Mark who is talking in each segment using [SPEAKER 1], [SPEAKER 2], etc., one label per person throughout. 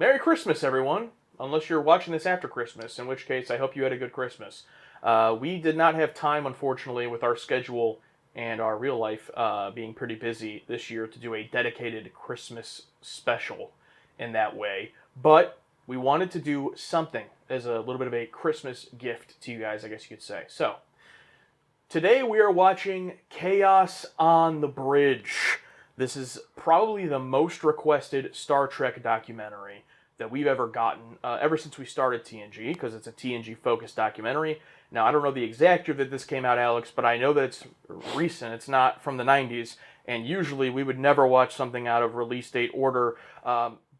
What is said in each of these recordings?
[SPEAKER 1] Merry Christmas, everyone. Unless you're watching this after Christmas, in which case I hope you had a good Christmas. We did not have time, unfortunately, with our schedule and our real life being pretty busy this year to do a dedicated Christmas special in that way. But we wanted to do something as a little bit of a Christmas gift to you guys, I guess you could say. So, today we are watching Chaos on the Bridge. This is probably the most requested Star Trek documentary that we've ever gotten ever since we started TNG, because it's a TNG-focused documentary. Now, I don't know the exact year that this came out, Alex, but I know that it's recent. It's not from the 90s, and usually we would never watch something out of release date order,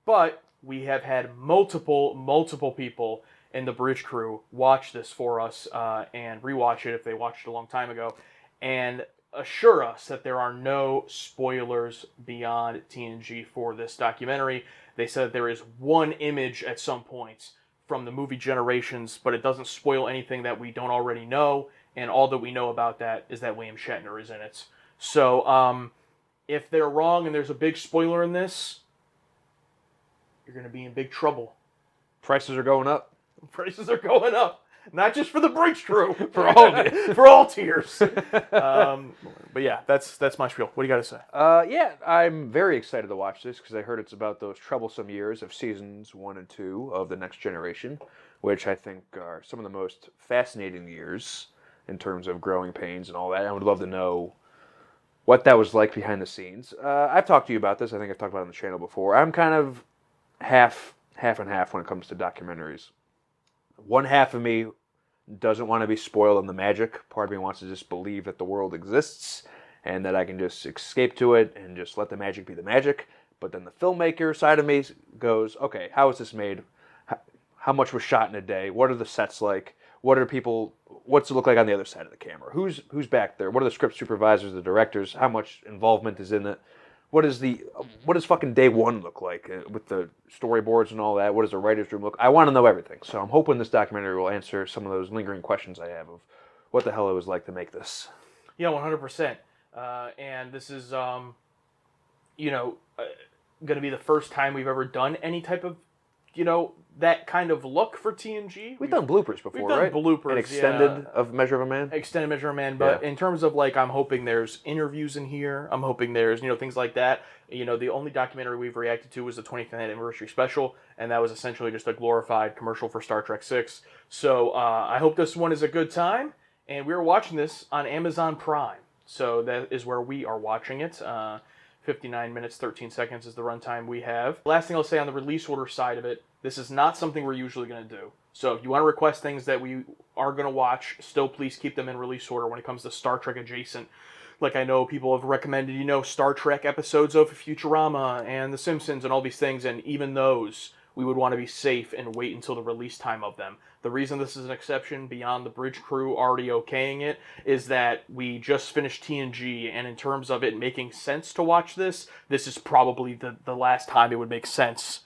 [SPEAKER 1] but we have had multiple people in the Bridge crew watch this for us and rewatch it if they watched it a long time ago, and assure us that there are no spoilers beyond TNG for this documentary. They said there is one image at some points from the movie Generations, but it doesn't spoil anything that we don't already know, and all that we know about that is that William Shatner is in it. So, if they're wrong and there's a big spoiler in this, you're going to be in big trouble.
[SPEAKER 2] Prices are going up.
[SPEAKER 1] Prices are going up. Not just for the Bridge crew,
[SPEAKER 2] For all
[SPEAKER 1] for all tiers. But yeah, that's my spiel. What do you got to say?
[SPEAKER 2] Yeah, I'm very excited to watch this because I heard it's about those troublesome years of seasons 1 and 2 of The Next Generation, which I think are some of the most fascinating years in terms of growing pains and all that. I would love to know what that was like behind the scenes. I've talked to you about this. I think I've talked about it on the channel before. I'm kind of half and half when it comes to documentaries. One half of me doesn't want to be spoiled on the magic. Part of me wants to just believe that the world exists and that I can just escape to it and just let the magic be the magic. But then the filmmaker side of me goes, okay, how was this made? How much was shot in a day? What are the sets like? What's it look like on the other side of the camera? Who's back there? What are the script supervisors, the directors? How much involvement is in it? What does fucking day one look like with the storyboards and all that? What does the writer's room look? I want to know everything. So I'm hoping this documentary will answer some of those lingering questions I have of what the hell it was like to make this.
[SPEAKER 1] Yeah, 100%. And this is, going to be the first time we've ever done any type of, that kind of look for TNG.
[SPEAKER 2] We've done bloopers before, right?
[SPEAKER 1] We've done bloopers,
[SPEAKER 2] An extended of Measure of a Man?
[SPEAKER 1] Extended Measure of a Man, but in terms of, I'm hoping there's interviews in here. I'm hoping there's, things like that. The only documentary we've reacted to was the 25th anniversary special, and that was essentially just a glorified commercial for Star Trek 6. So I hope this one is a good time, and we're watching this on Amazon Prime. So that is where we are watching it. 59 minutes, 13 seconds is the runtime we have. Last thing I'll say on the release order side of it, this is not something we're usually going to do. So if you want to request things that we are going to watch, still please keep them in release order when it comes to Star Trek adjacent. Like I know people have recommended, Star Trek episodes of Futurama and The Simpsons and all these things, and even those, we would want to be safe and wait until the release time of them. The reason this is an exception beyond the Bridge crew already okaying it is that we just finished TNG, and in terms of it making sense to watch this is probably the last time it would make sense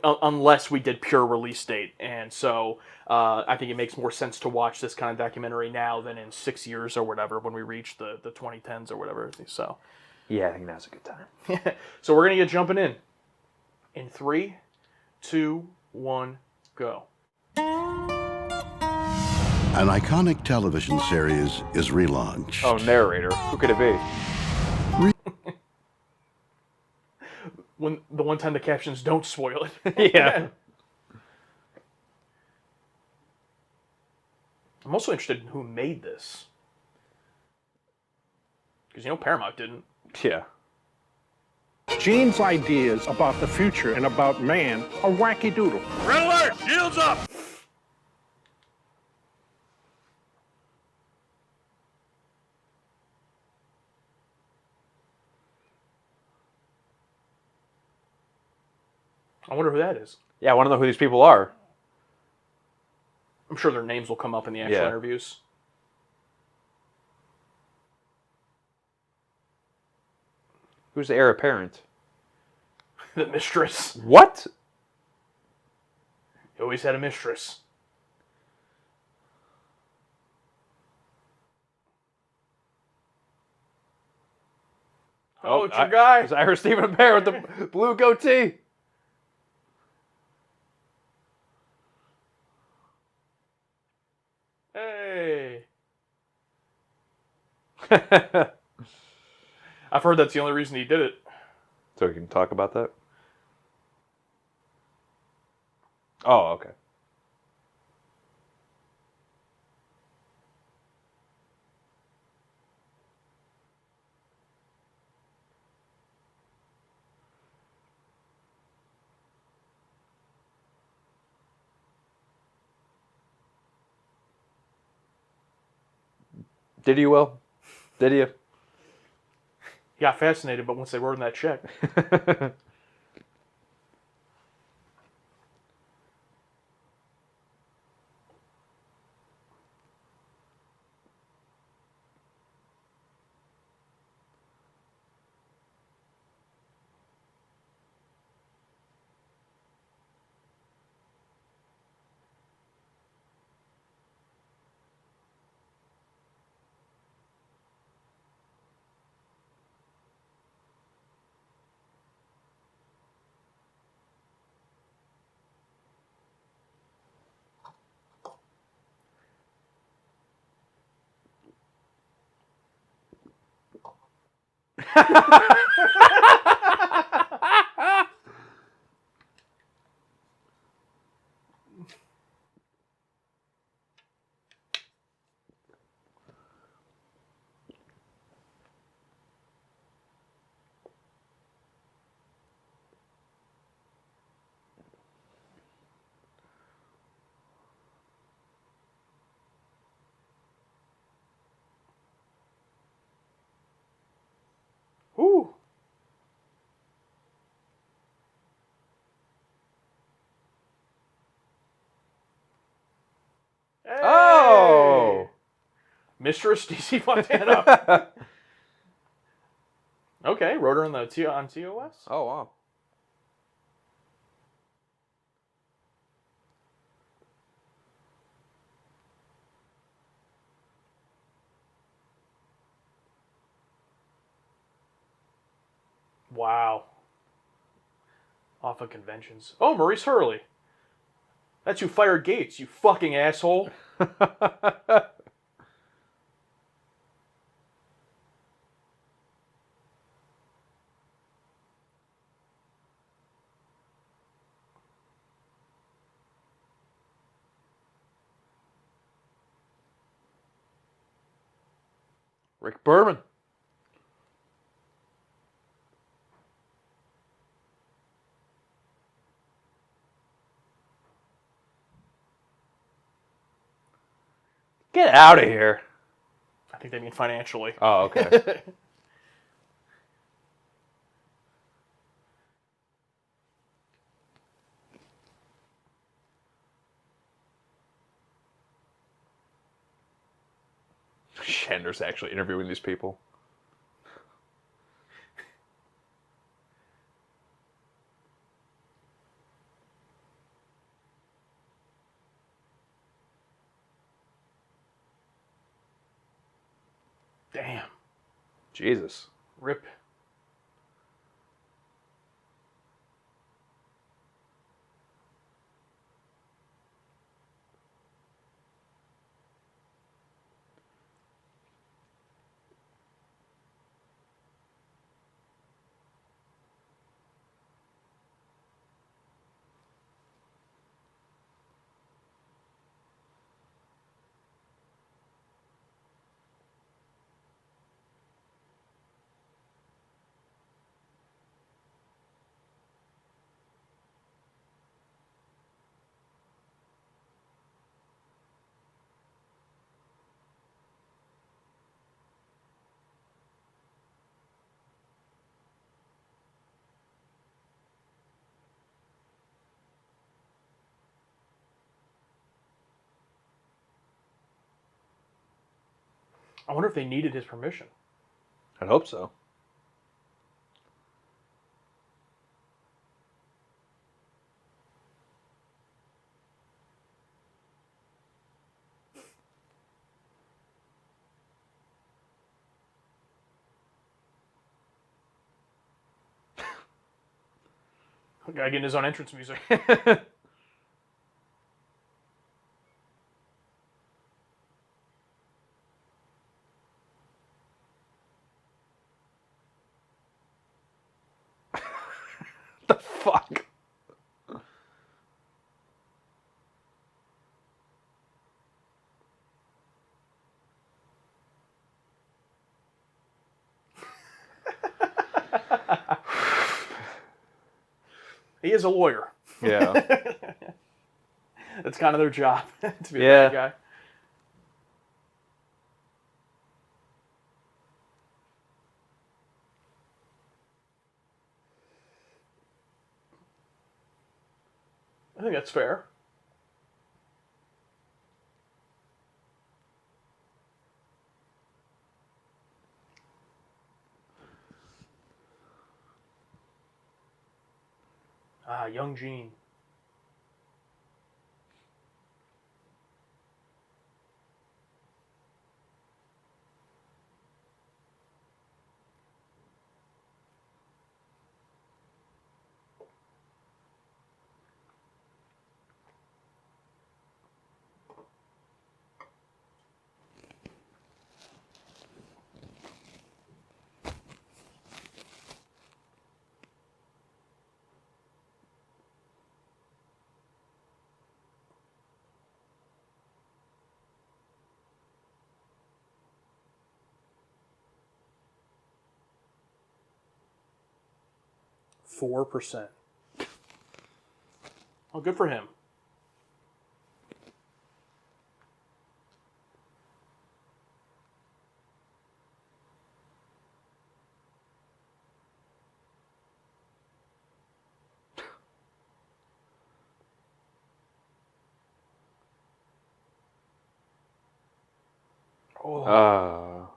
[SPEAKER 1] unless we did pure release date. And so I think it makes more sense to watch this kind of documentary now than in 6 years or whatever when we reach the 2010s or whatever. So
[SPEAKER 2] yeah, I think now's a good time.
[SPEAKER 1] So we're going to get jumping in 3, 2, 1, go.
[SPEAKER 3] An iconic television series is relaunched.
[SPEAKER 2] Oh, narrator. Who could it be?
[SPEAKER 1] When the one time the captions don't spoil it.
[SPEAKER 2] Yeah.
[SPEAKER 1] I'm also interested in who made this. Because, Paramount didn't.
[SPEAKER 2] Yeah.
[SPEAKER 4] Gene's ideas about the future and about man are wacky doodle.
[SPEAKER 1] Red alert! Shields up! I wonder who that is.
[SPEAKER 2] Yeah, I want to know who these people are.
[SPEAKER 1] I'm sure their names will come up in the actual interviews.
[SPEAKER 2] Who's the heir apparent?
[SPEAKER 1] The mistress.
[SPEAKER 2] What?
[SPEAKER 1] He always had a mistress. Oh, it's your guy.
[SPEAKER 2] I heard Stephen Bear with the blue goatee.
[SPEAKER 1] Hey. I've heard that's the only reason he did it.
[SPEAKER 2] So we can talk about that? Oh, okay. Did you, Will? Did you?
[SPEAKER 1] He got fascinated, but once they wrote in that check. Whew. Hey!
[SPEAKER 2] Oh!
[SPEAKER 1] Mistress DC Fontana. Okay, wrote her on on TOS.
[SPEAKER 2] Oh, wow.
[SPEAKER 1] Wow. Off of conventions. Oh, Maurice Hurley. That's who fired Gates, you fucking asshole.
[SPEAKER 2] Rick Berman. Get out of here.
[SPEAKER 1] I think they mean financially.
[SPEAKER 2] Oh, okay. Shander's actually interviewing these people.
[SPEAKER 1] Damn.
[SPEAKER 2] Jesus.
[SPEAKER 1] Rip. I wonder if they needed his permission.
[SPEAKER 2] I'd hope so.
[SPEAKER 1] Guy getting his own entrance music.
[SPEAKER 2] the fuck?
[SPEAKER 1] He is a lawyer.
[SPEAKER 2] Yeah.
[SPEAKER 1] That's kind of their job, to be a
[SPEAKER 2] Yeah.
[SPEAKER 1] bad guy. I think that's fair. Ah, young Gene. %4. Oh, good for him. Oh.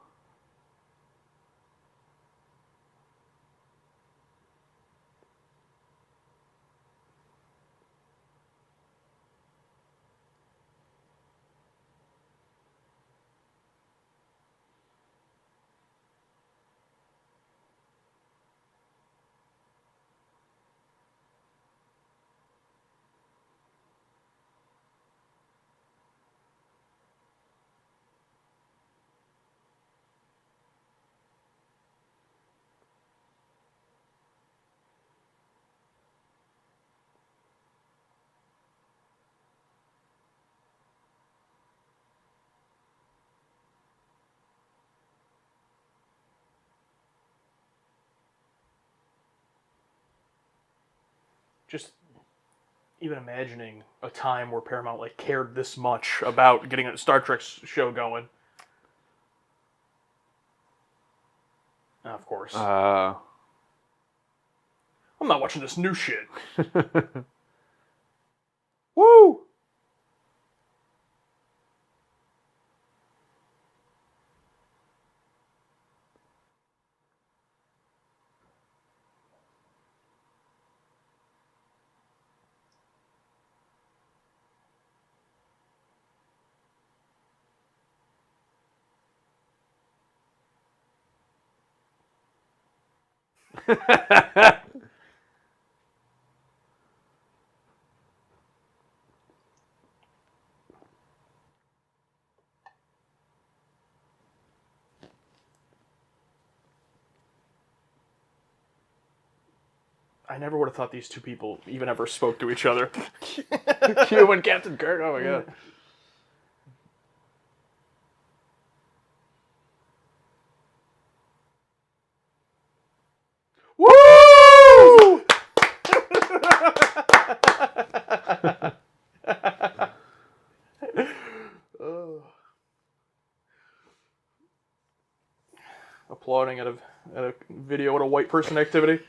[SPEAKER 1] Just even imagining a time where Paramount like cared this much about getting a Star Trek show going. Of course. I'm not watching this new shit.
[SPEAKER 2] Woo!
[SPEAKER 1] I never would have thought these two people even ever spoke to each other.
[SPEAKER 2] Q and Captain Kirk. Oh my god. Woo!
[SPEAKER 1] Applauding at a video at a white person activity.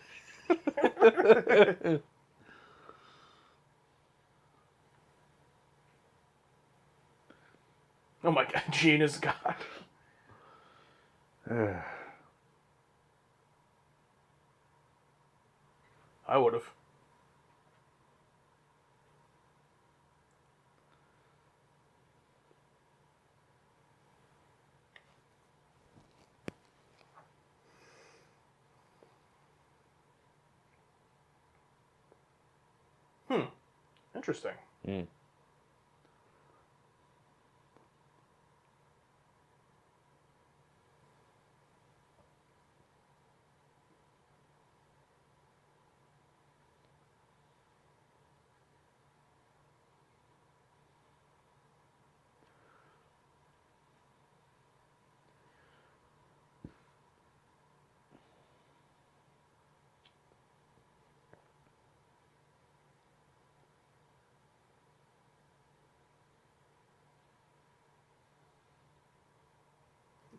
[SPEAKER 1] Oh my god, Gene is God. I would have. Interesting.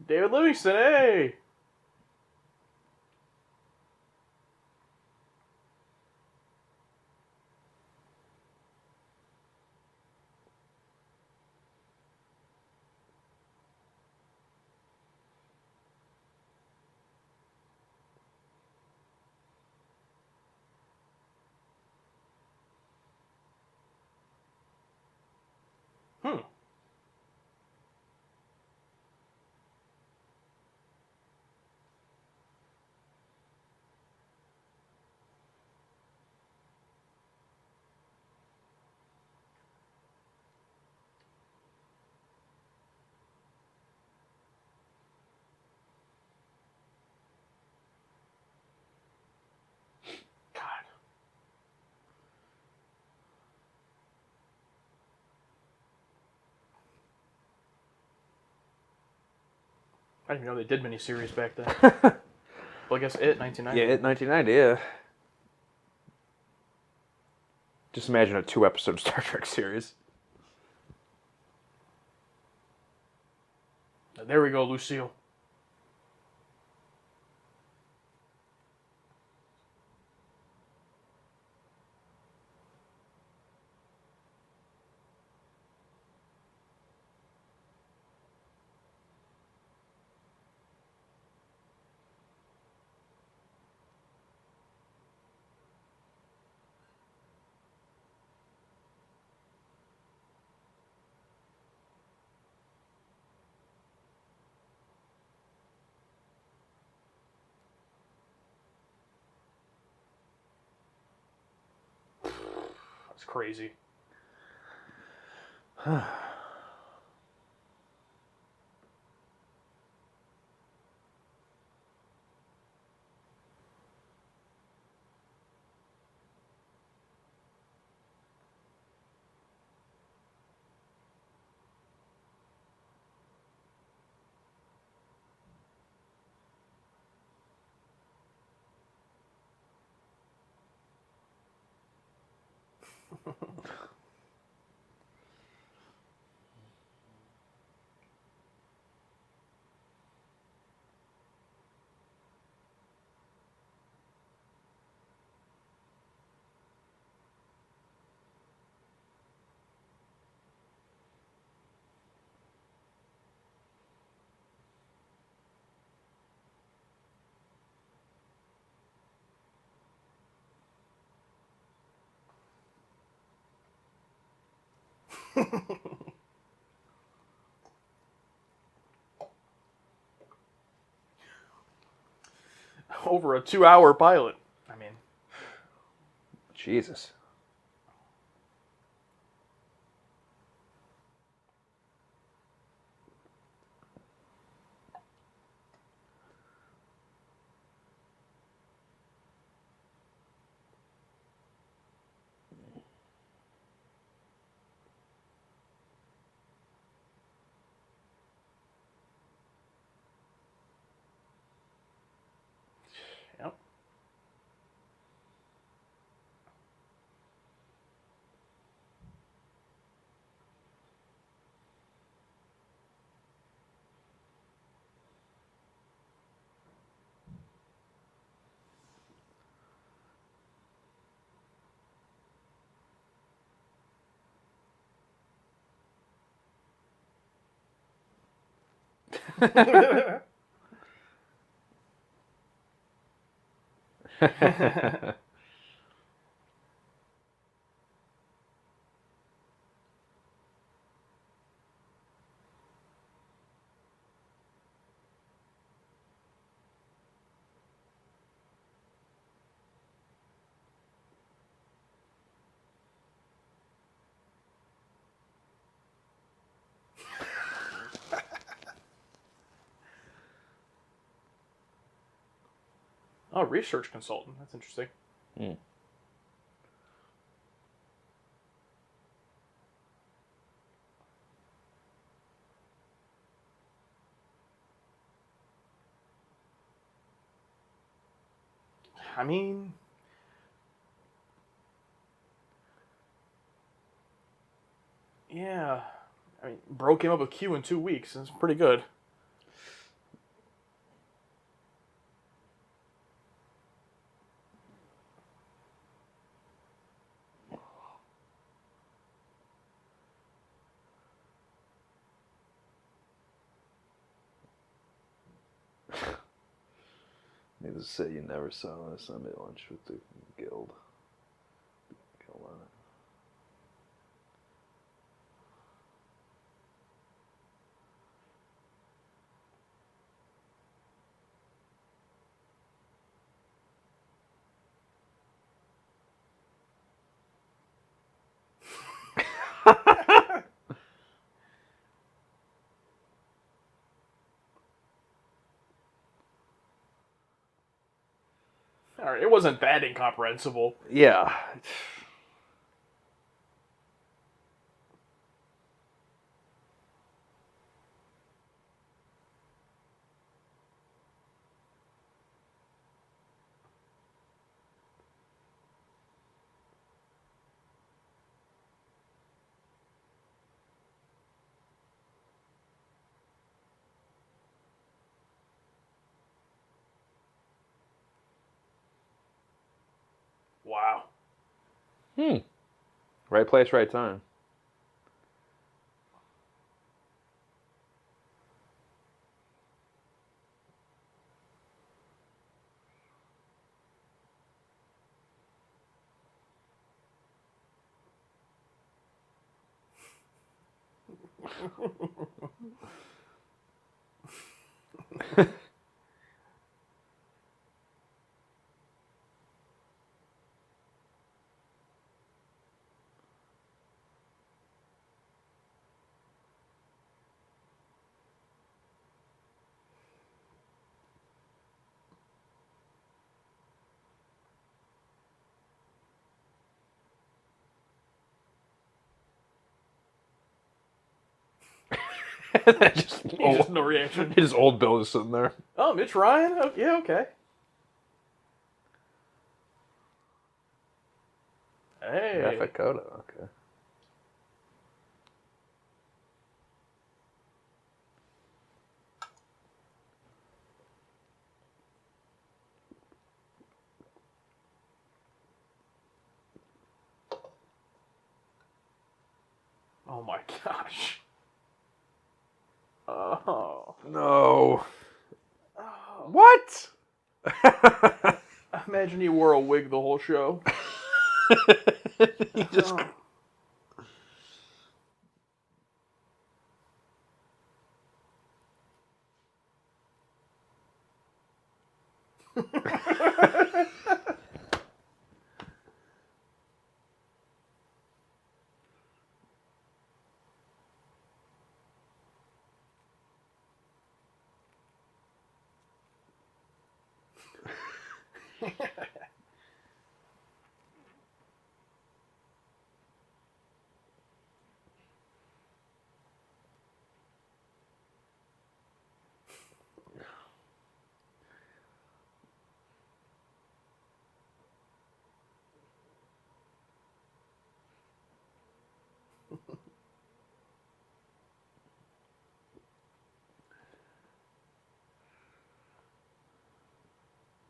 [SPEAKER 1] David Livingston, hey! Hmm. God. I didn't even know they did miniseries back then. Well, I guess it, 1990.
[SPEAKER 2] Yeah, 1990, yeah. Just imagine a 2-episode Star Trek series.
[SPEAKER 1] There we go, Lucille. That's crazy. Over a 2-hour pilot. I mean,
[SPEAKER 2] Jesus.
[SPEAKER 1] yep. Oh, research consultant. That's interesting. I mean, yeah. I mean, broke him up with Q in 2 weeks. That's pretty good.
[SPEAKER 2] Needless to say, you never saw this. I made lunch with the guild. Guild on it.
[SPEAKER 1] All right, it wasn't that incomprehensible.
[SPEAKER 2] Yeah.
[SPEAKER 1] Wow.
[SPEAKER 2] Right place, right time. just,
[SPEAKER 1] Just no reaction.
[SPEAKER 2] Just old Bill just sitting there.
[SPEAKER 1] Oh, Mitch Ryan? Oh, yeah, okay. Hey.
[SPEAKER 2] Dakota, okay.
[SPEAKER 1] Oh my gosh. Oh.
[SPEAKER 2] No.
[SPEAKER 1] Oh.
[SPEAKER 2] What?
[SPEAKER 1] Imagine he wore a wig the whole show.
[SPEAKER 2] He just.
[SPEAKER 1] Oh.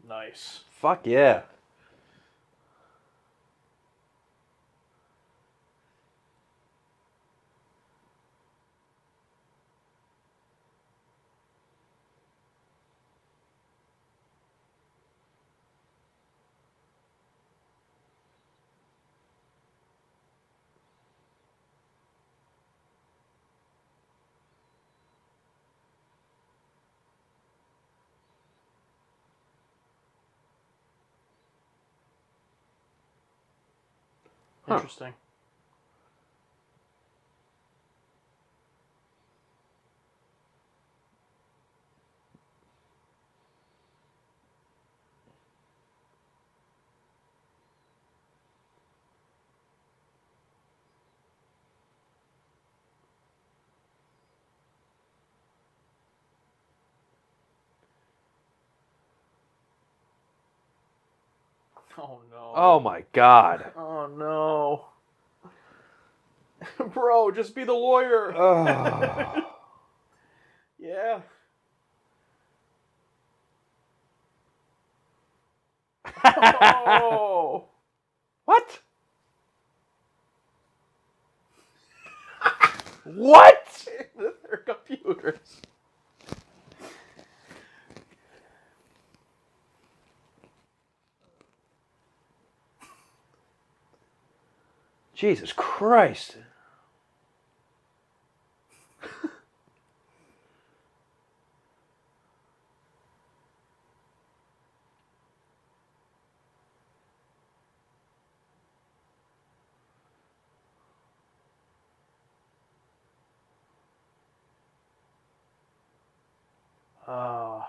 [SPEAKER 1] Nice.
[SPEAKER 2] Fuck yeah.
[SPEAKER 1] Interesting. Oh no.
[SPEAKER 2] Oh my god.
[SPEAKER 1] Oh no. Bro, just be the lawyer.
[SPEAKER 2] Oh.
[SPEAKER 1] Yeah. Oh.
[SPEAKER 2] What? What?
[SPEAKER 1] They're computers.
[SPEAKER 2] Jesus Christ.
[SPEAKER 1] Uh,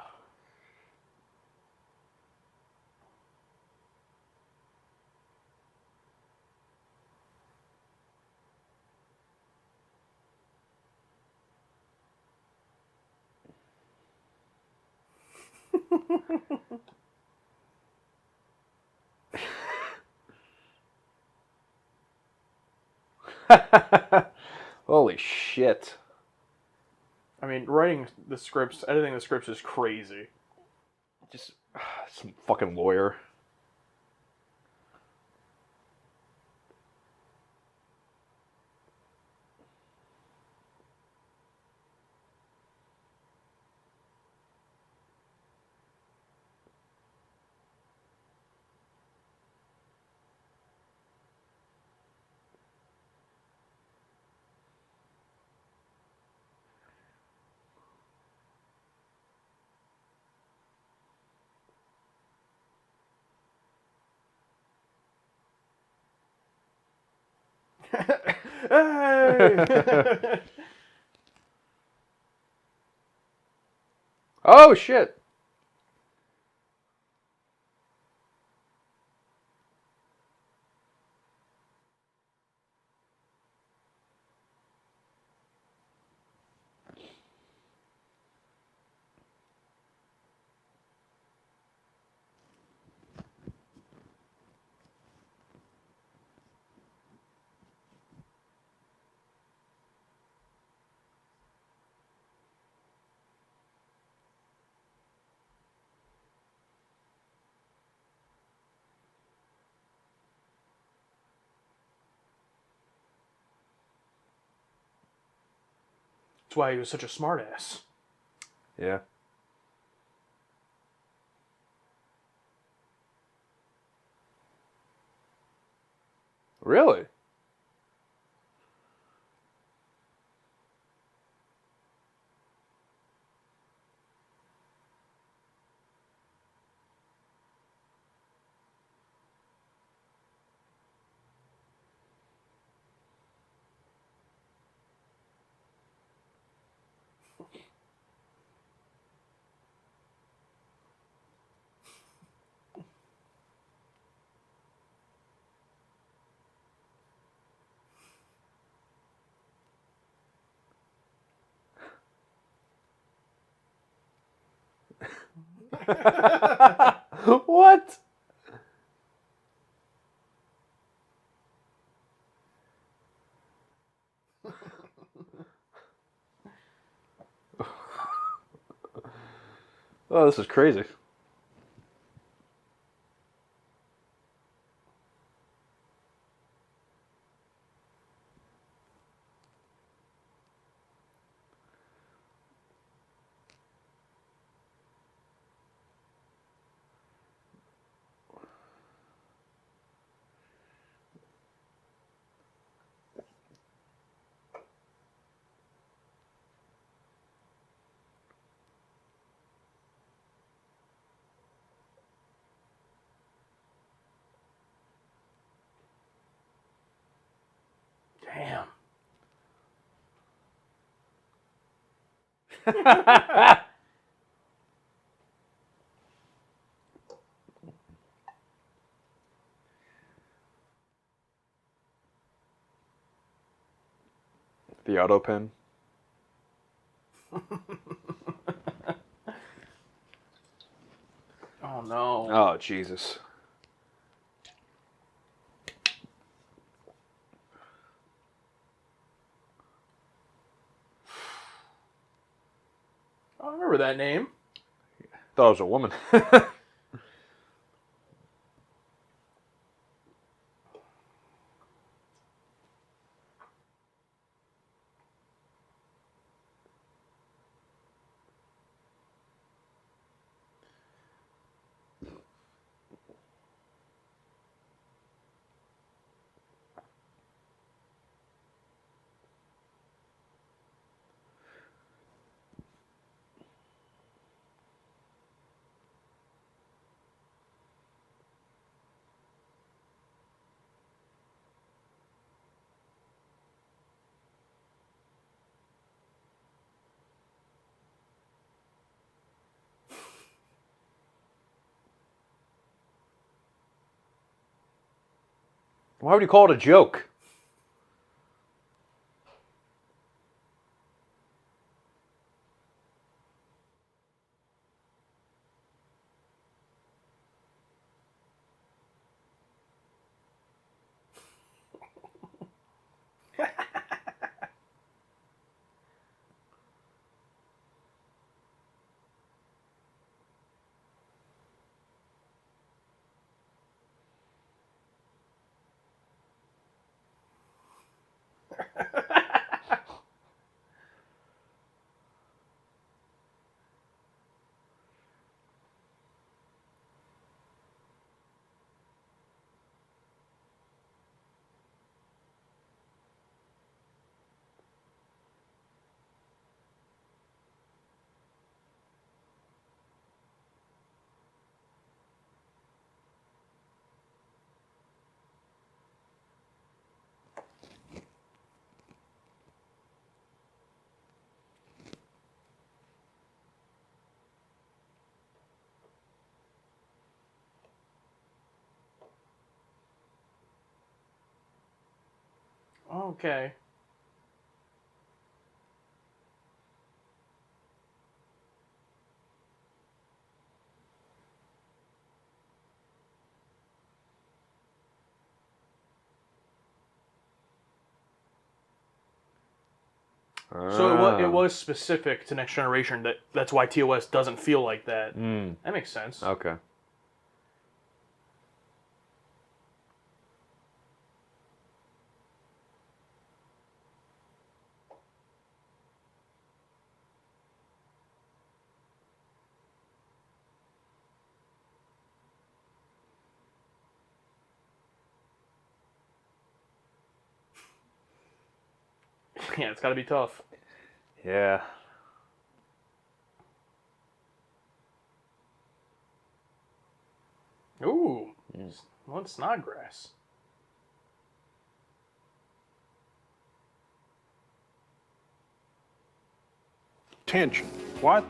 [SPEAKER 2] Holy shit.
[SPEAKER 1] I mean, writing the scripts, editing the scripts is crazy.
[SPEAKER 2] Just some fucking lawyer.
[SPEAKER 1] Hey!
[SPEAKER 2] Oh shit.
[SPEAKER 1] That's why he was such a smartass.
[SPEAKER 2] Yeah. Really? What? Oh, this is crazy.
[SPEAKER 1] Damn.
[SPEAKER 2] The auto pen.
[SPEAKER 1] Oh no.
[SPEAKER 2] Oh, Jesus.
[SPEAKER 1] I remember that name.
[SPEAKER 2] Thought it was a woman. Why would you call it a joke?
[SPEAKER 1] Okay. So it was specific to Next Generation. That's why TOS doesn't feel like that. That makes sense.
[SPEAKER 2] Okay.
[SPEAKER 1] Yeah, it's got to be tough.
[SPEAKER 2] Yeah.
[SPEAKER 1] Ooh, what Snodgrass?
[SPEAKER 4] Tension. What?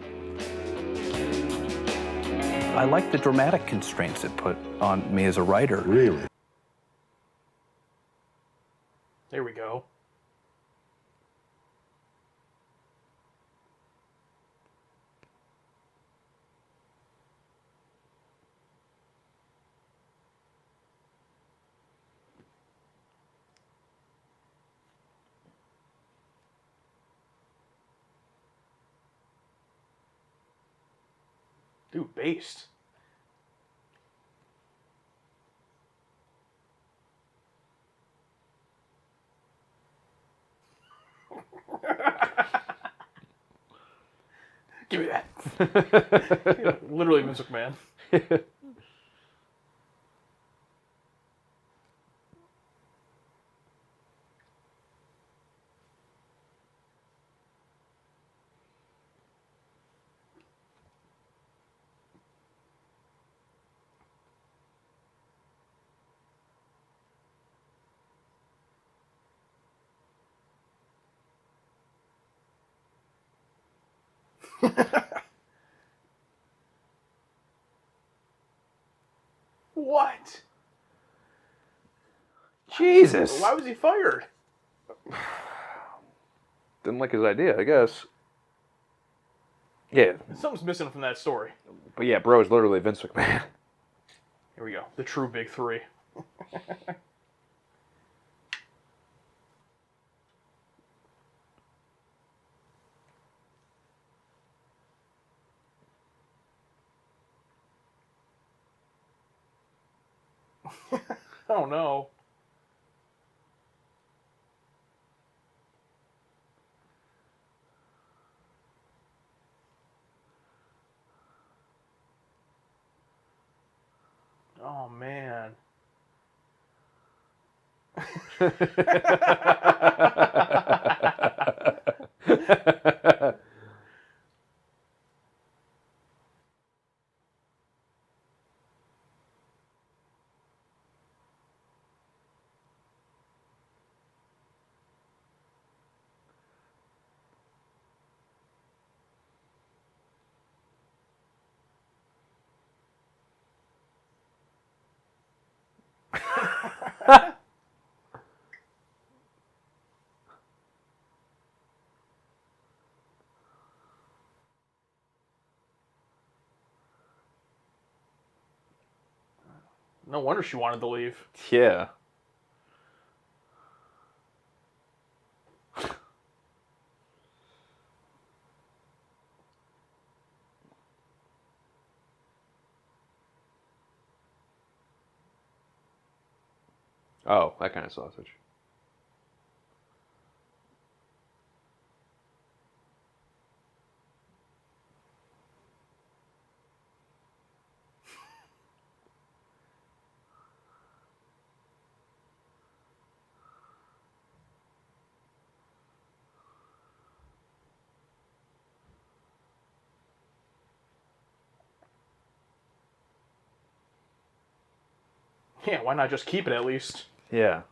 [SPEAKER 5] I like the dramatic constraints it put on me as a writer.
[SPEAKER 3] Really?
[SPEAKER 1] There we go. Dude, based. Give me that. Yeah, literally, Vince McMahon. What?
[SPEAKER 2] Jesus.
[SPEAKER 1] Why was he fired?
[SPEAKER 2] Didn't like his idea, I guess. Yeah.
[SPEAKER 1] Something's missing from that story.
[SPEAKER 2] But yeah, bro is literally Vince McMahon.
[SPEAKER 1] Here we go. The true big three. Oh no. Oh man. No wonder she wanted to leave.
[SPEAKER 2] Yeah. Oh, that kind of sausage.
[SPEAKER 1] Yeah, why not just keep it at least?
[SPEAKER 2] Yeah.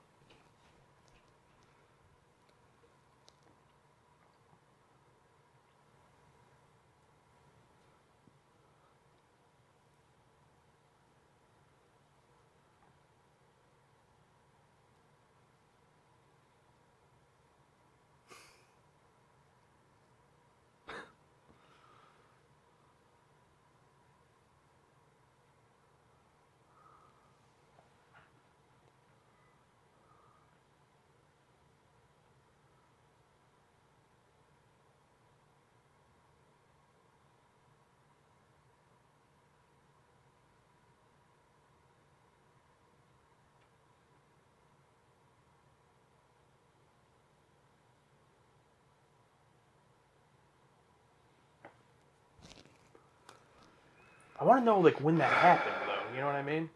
[SPEAKER 1] I want to know like when that happened, though. You know what I mean?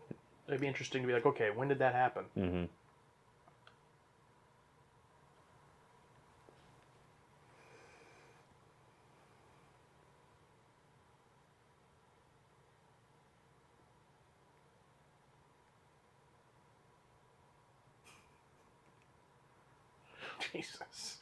[SPEAKER 1] It'd be interesting to be like, okay, when did that happen?
[SPEAKER 2] Mm-hmm.
[SPEAKER 1] Jesus.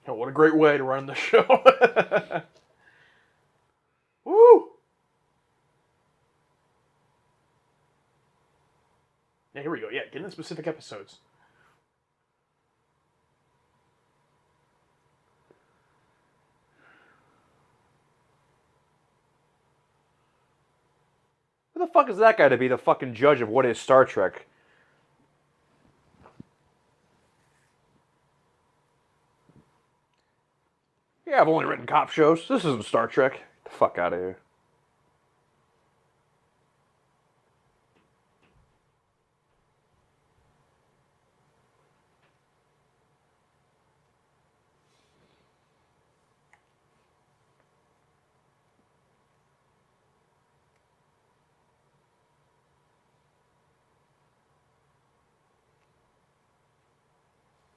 [SPEAKER 1] Oh, what a great way to run the show. Woo! Yeah, here we go. Yeah, get into specific episodes.
[SPEAKER 2] Who the fuck is that guy to be the fucking judge of what is Star Trek? Yeah, I've only written cop shows. This isn't Star Trek. Get the fuck out of here.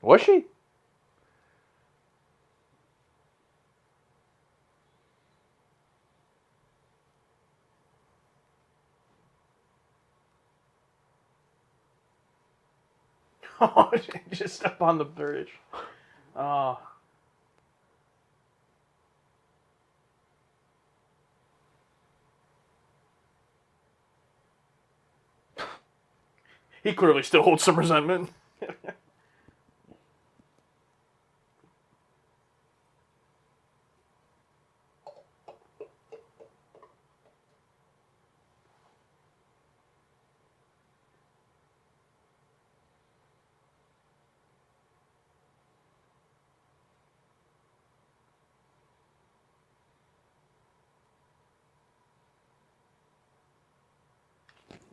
[SPEAKER 2] Was she?
[SPEAKER 1] Oh, just up on the bridge. Oh. He clearly still holds some resentment.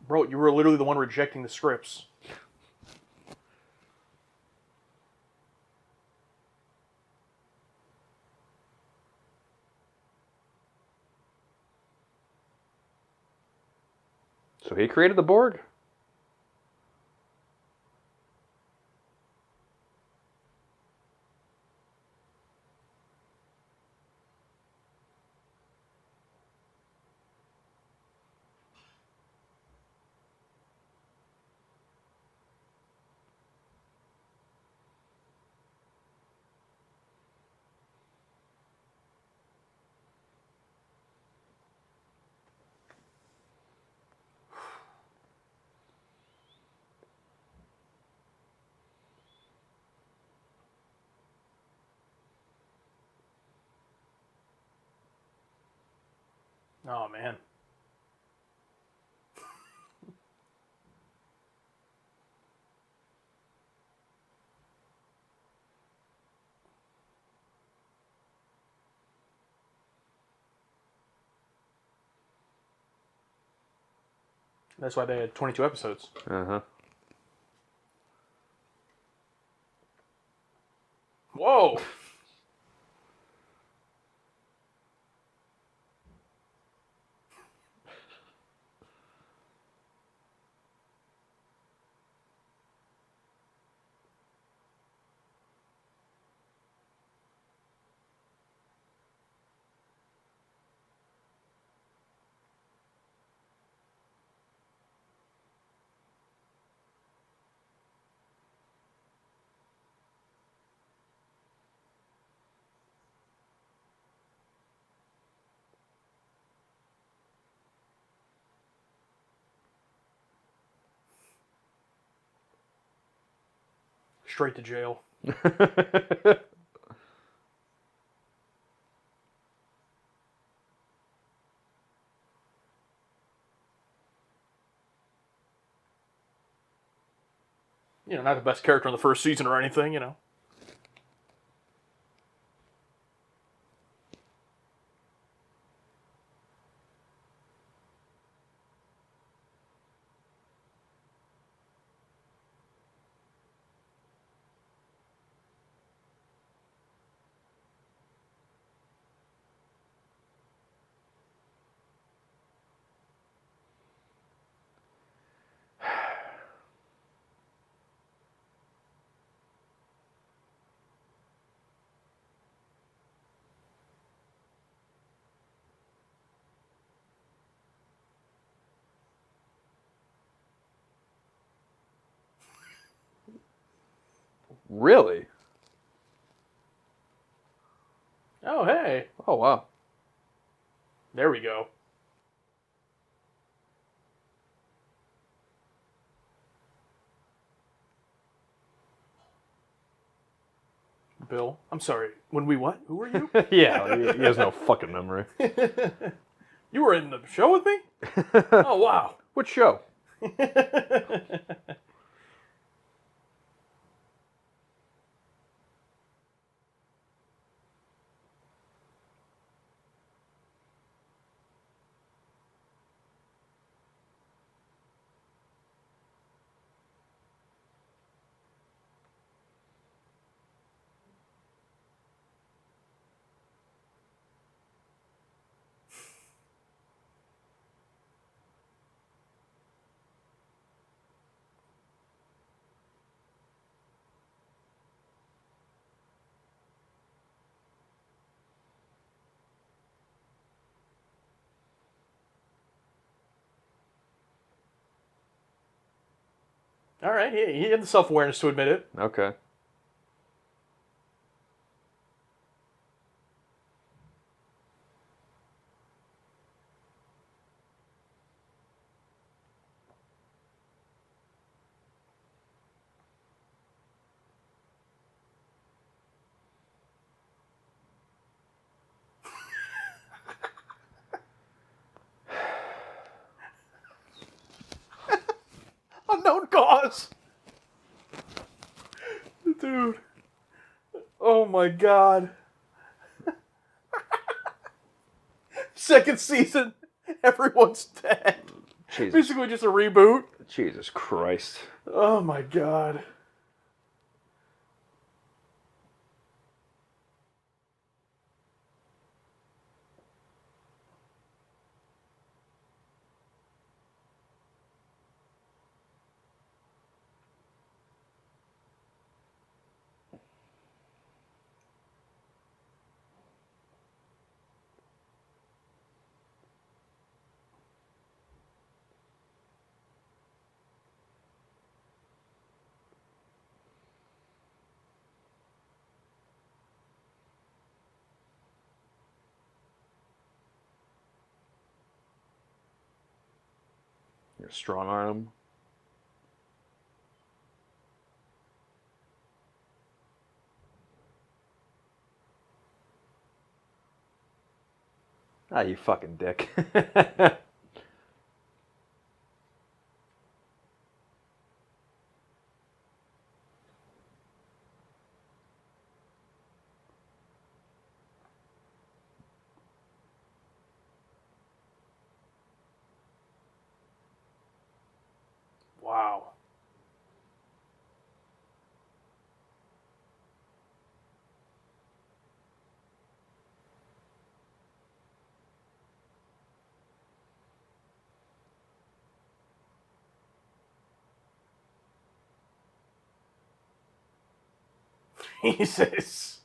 [SPEAKER 1] Bro, you were literally the one rejecting the scripts.
[SPEAKER 2] So he created the Borg?
[SPEAKER 1] Oh man. That's why they had 22 episodes.
[SPEAKER 2] Uh-huh.
[SPEAKER 1] Whoa. Straight to jail. Not the best character in the first season or anything.
[SPEAKER 2] Really?
[SPEAKER 1] Oh, hey.
[SPEAKER 2] Oh, wow.
[SPEAKER 1] There we go. Bill, I'm sorry. When we what? Who are you?
[SPEAKER 2] Yeah, he has no fucking memory.
[SPEAKER 1] You were in the show with me? Oh, wow.
[SPEAKER 2] What show?
[SPEAKER 1] All right, he had the self-awareness to admit it.
[SPEAKER 2] Okay.
[SPEAKER 1] Unknown cause. Dude. Oh my god. Second season, everyone's dead.
[SPEAKER 2] Jesus.
[SPEAKER 1] Basically just a reboot.
[SPEAKER 2] Jesus Christ.
[SPEAKER 1] Oh my god.
[SPEAKER 2] You're strong arm. Ah, you fucking dick.
[SPEAKER 1] Wow. Jesus.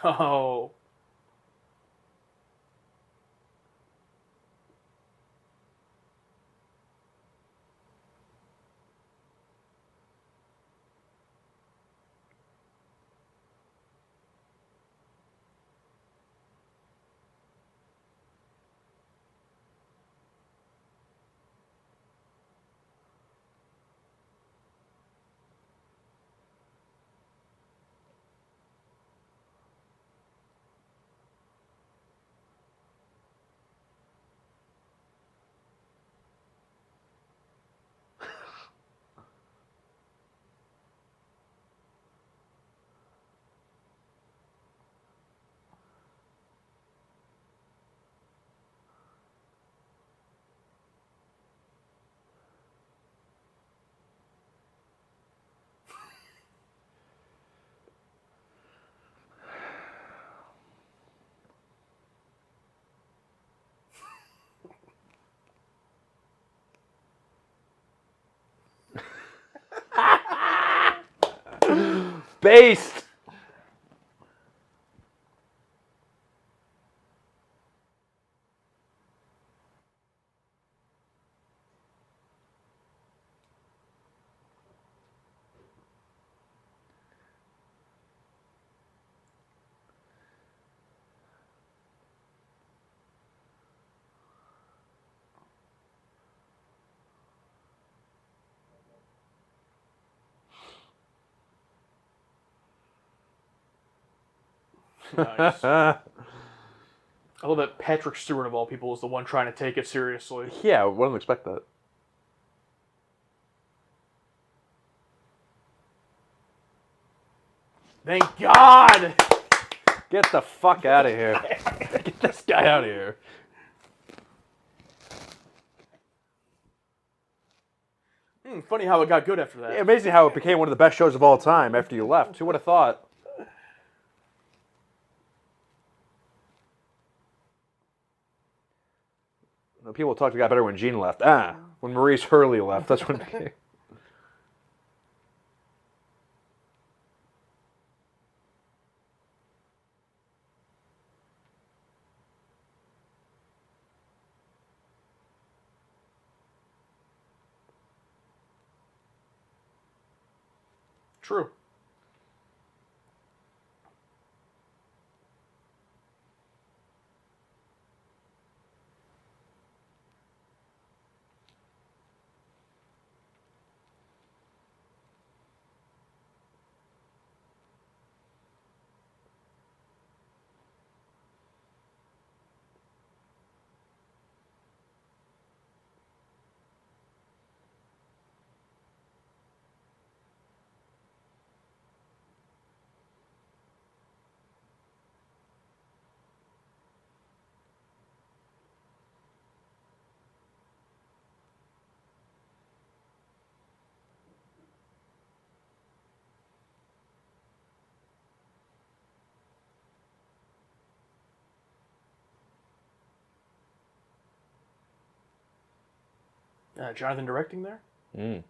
[SPEAKER 1] Oh.
[SPEAKER 2] Based!
[SPEAKER 1] Nice. I love that Patrick Stewart, of all people, is the one trying to take it seriously.
[SPEAKER 2] Yeah, I wouldn't expect that.
[SPEAKER 1] Thank God!
[SPEAKER 2] Get the fuck out of here. Get this guy out of here.
[SPEAKER 1] Funny how it got good after that.
[SPEAKER 2] Yeah, amazing how it became one of the best shows of all time after you left. Who would have thought? People talked got better when Gene left. When Maurice Hurley left, that's when it became.
[SPEAKER 1] True. Jonathan directing there?
[SPEAKER 2] Mm.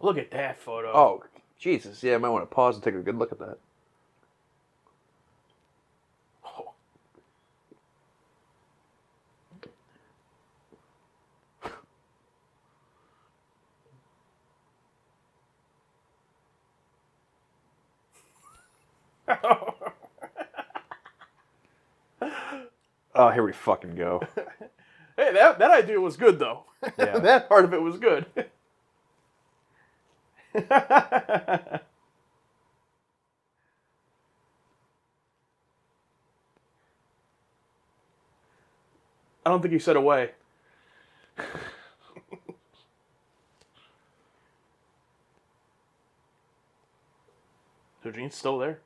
[SPEAKER 1] Look at that photo.
[SPEAKER 2] Oh, Jesus. Yeah, I might want to pause and take a good look at that. Oh, here we fucking go.
[SPEAKER 1] Hey, that idea was good, though.
[SPEAKER 2] Yeah.
[SPEAKER 1] That part of it was good. I don't think he said away. So Gene's still there.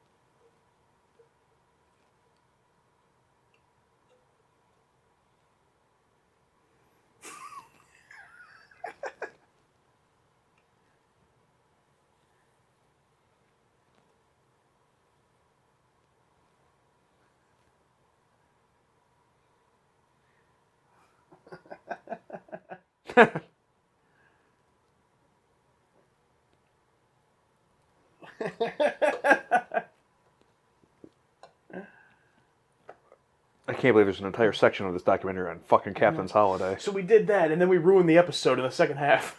[SPEAKER 2] I can't believe there's an entire section of this documentary on fucking Captain's Holiday.
[SPEAKER 1] So we did that, and then we ruined the episode in the second half.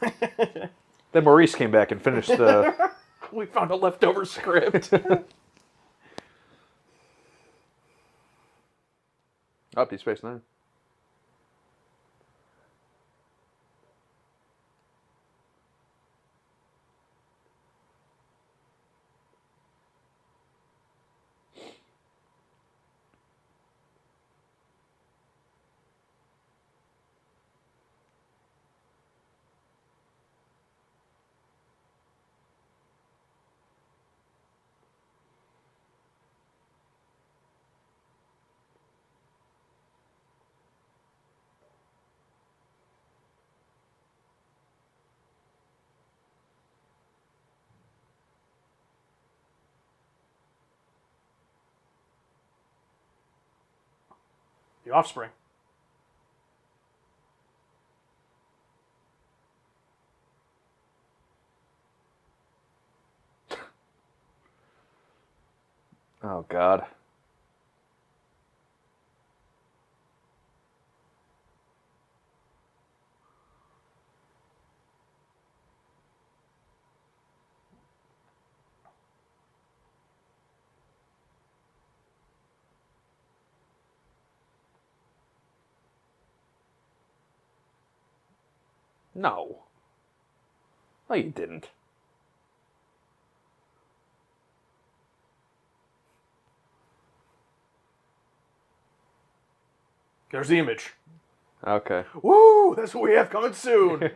[SPEAKER 2] Then Maurice came back and finished the...
[SPEAKER 1] We found a leftover script.
[SPEAKER 2] Oh, Deep Space Nine.
[SPEAKER 1] The Offspring.
[SPEAKER 2] Oh, God. No. No, you didn't.
[SPEAKER 1] There's the image.
[SPEAKER 2] Okay.
[SPEAKER 1] Woo! That's what we have coming soon.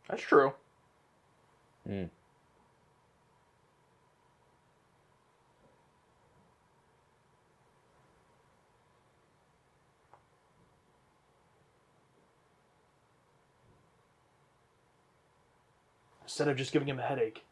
[SPEAKER 1] That's true.
[SPEAKER 2] Mm.
[SPEAKER 1] Instead of just giving him a headache.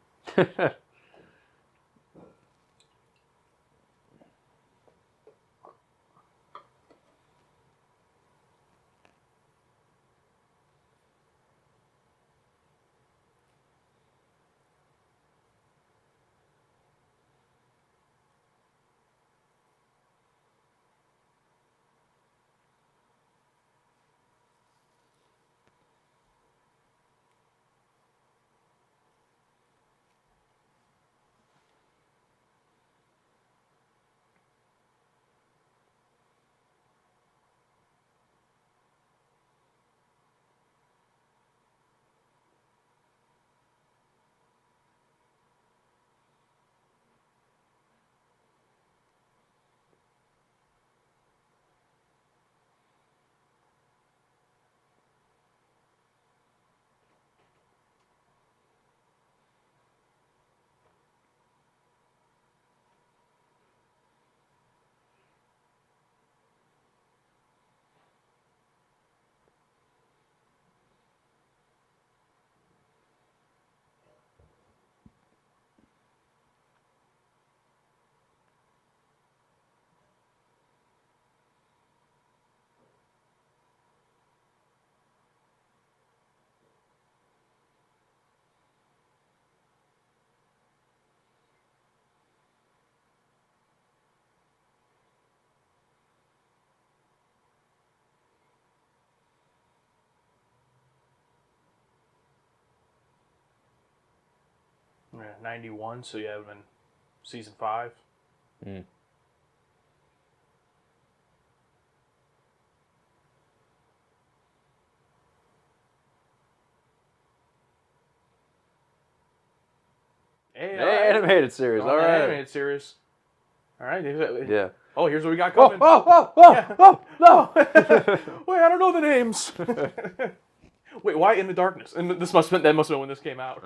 [SPEAKER 1] '91, so yeah, it would have been season 5.
[SPEAKER 2] Mm.
[SPEAKER 1] Hey,
[SPEAKER 2] Hey, animated series.
[SPEAKER 1] On
[SPEAKER 2] All
[SPEAKER 1] the
[SPEAKER 2] right.
[SPEAKER 1] animated series. All right.
[SPEAKER 2] Yeah.
[SPEAKER 1] Oh, here's what we got
[SPEAKER 2] Oh,
[SPEAKER 1] coming.
[SPEAKER 2] oh, oh, no.
[SPEAKER 1] Wait, I don't know the names. Wait, why In the Darkness? And that must have been when this came out.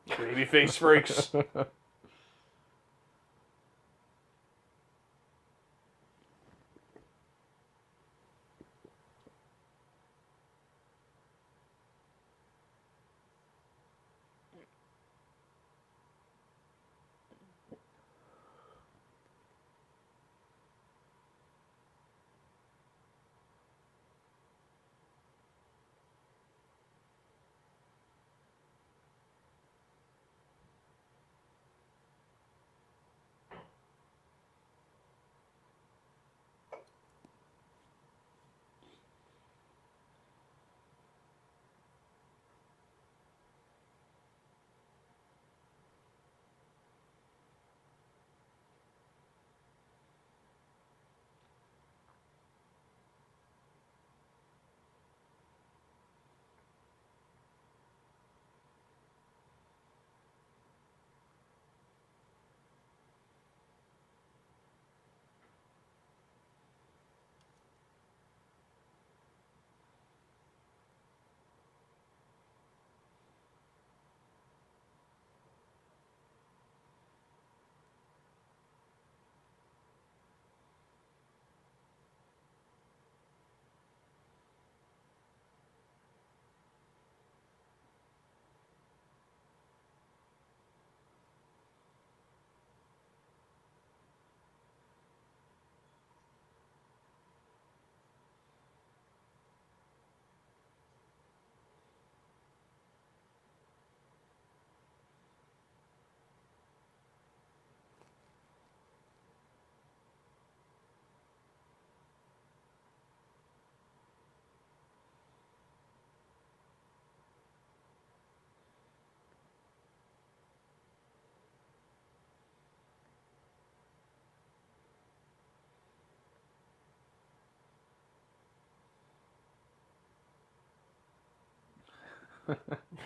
[SPEAKER 1] Babyface freaks.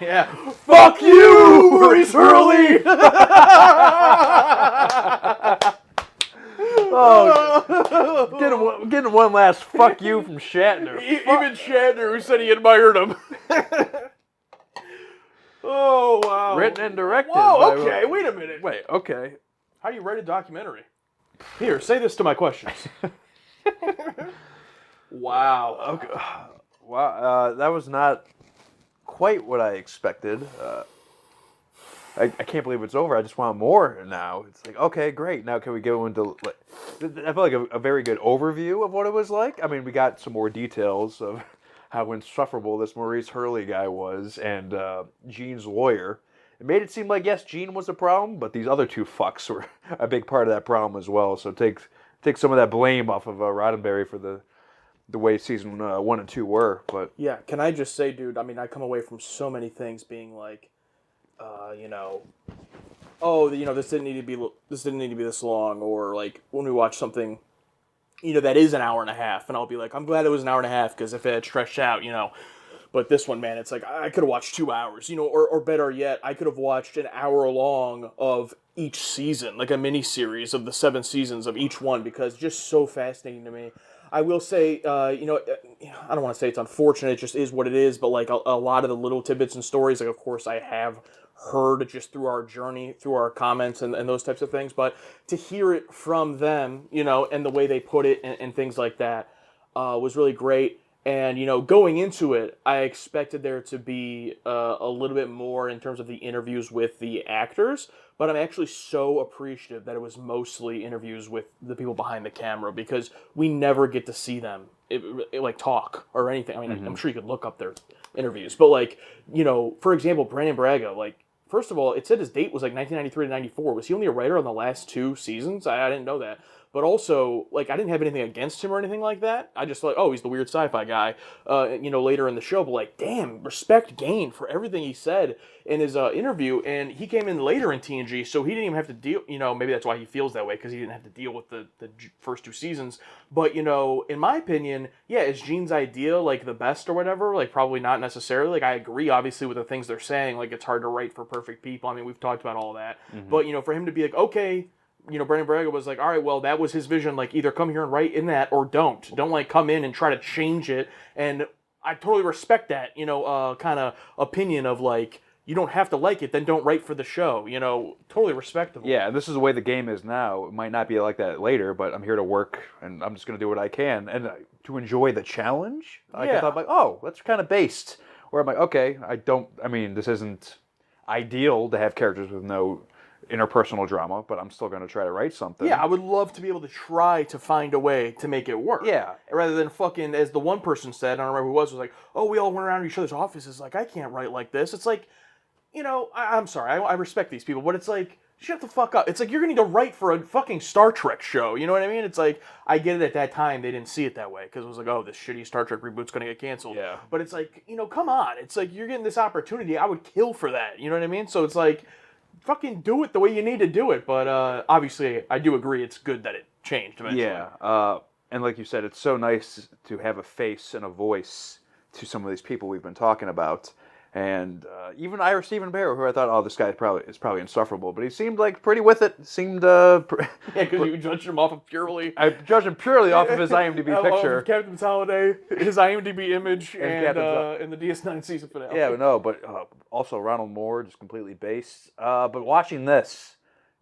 [SPEAKER 1] Yeah. Fuck you, Maurice Hurley!
[SPEAKER 2] Oh, getting one last fuck you from Shatner.
[SPEAKER 1] Even Shatner, who said he admired him. Oh, wow.
[SPEAKER 2] Written and directed.
[SPEAKER 1] Whoa, okay, wait a minute.
[SPEAKER 2] Wait, okay.
[SPEAKER 1] How do you write a documentary? Here, say this to my questions. Wow.
[SPEAKER 2] Okay. Wow, that was not quite what I expected. I can't believe it's over. I just want more now. It's like, okay, great. Now can we go into, like, I feel like a very good overview of what it was like. I mean, we got some more details of how insufferable this Maurice Hurley guy was and Gene's lawyer. It made it seem like, yes, Gene was a problem, but these other two fucks were a big part of that problem as well. So take some of that blame off of Roddenberry for the way season 1 and 2 were. But
[SPEAKER 1] Yeah, can I just say, dude, I mean, I come away from so many things being like, this didn't need to be this long, or like when we watch something, that is an hour and a half, and I'll be like, I'm glad it was an hour and a half, because if it had stretched out, but this one, man, it's like I could have watched 2 hours, or better yet, I could have watched an hour long of each season, like a mini series of the 7 seasons of each one, because it's just so fascinating to me. I will say, I don't want to say it's unfortunate, it just is what it is, but like a lot of the little tidbits and stories, like of course I have heard just through our journey, through our comments and those types of things, but to hear it from them, and the way they put it and things like that was really great. And, going into it, I expected there to be a little bit more in terms of the interviews with the actors, but I'm actually so appreciative that it was mostly interviews with the people behind the camera because we never get to see them like talk or anything. I mean, I'm sure you could look up their interviews, but like, for example, Brandon Braga, like, first of all, it said his date was like 1993 to 94. Was he only a writer on the last 2 seasons? I didn't know that. But also, like, I didn't have anything against him or anything like that. I just thought, oh, he's the weird sci-fi guy, later in the show. But, like, damn, respect gained for everything he said in his interview. And he came in later in TNG, so he didn't even have to deal, maybe that's why he feels that way, because he didn't have to deal with the first 2 seasons. But, in my opinion, yeah, is Gene's idea, like, the best or whatever? Like, probably not necessarily. Like, I agree, obviously, with the things they're saying. Like, it's hard to write for perfect people. I mean, we've talked about all that. But, for him to be like, okay, Brandon Braga was like, all right, well, that was his vision. Like, either come here and write in that or don't. Don't, like, come in and try to change it. And I totally respect that, kind of opinion of, like, you don't have to like it, then don't write for the show. Totally respectable.
[SPEAKER 2] Yeah, this is the way the game is now. It might not be like that later, but I'm here to work, and I'm just going to do what I can. And to enjoy the challenge, I thought, like, oh, that's kind of based. Where I'm like, okay, this isn't ideal to have characters with no interpersonal drama, but I'm still going to try to write something.
[SPEAKER 1] Yeah, I would love to be able to try to find a way to make it work.
[SPEAKER 2] Yeah.
[SPEAKER 1] Rather than fucking, as the one person said, I don't remember who it was like, oh, we all went around each other's offices, like, I can't write like this. It's like, I'm sorry, I respect these people, but it's like, shut the fuck up. It's like, you're going to need to write for a fucking Star Trek show, you know what I mean? It's like, I get it at that time, they didn't see it that way, because it was like, oh, this shitty Star Trek reboot's going to get canceled.
[SPEAKER 2] Yeah.
[SPEAKER 1] But it's like, come on. It's like, you're getting this opportunity, I would kill for that, you know what I mean? So it's like, fucking do it the way you need to do it. But obviously, I do agree it's good that it changed eventually.
[SPEAKER 2] Yeah, and like you said, it's so nice to have a face and a voice to some of these people we've been talking about. And even Ira Stephen Bear, who I thought, oh, this guy is probably insufferable, but he seemed like pretty with it. Seemed
[SPEAKER 1] yeah, because you judged him off of purely.
[SPEAKER 2] I judged him purely off of his IMDb picture,
[SPEAKER 1] Captain's Holiday, his IMDb image, and the DS9 season finale.
[SPEAKER 2] Yeah, but also Ronald Moore, just completely based. But watching this,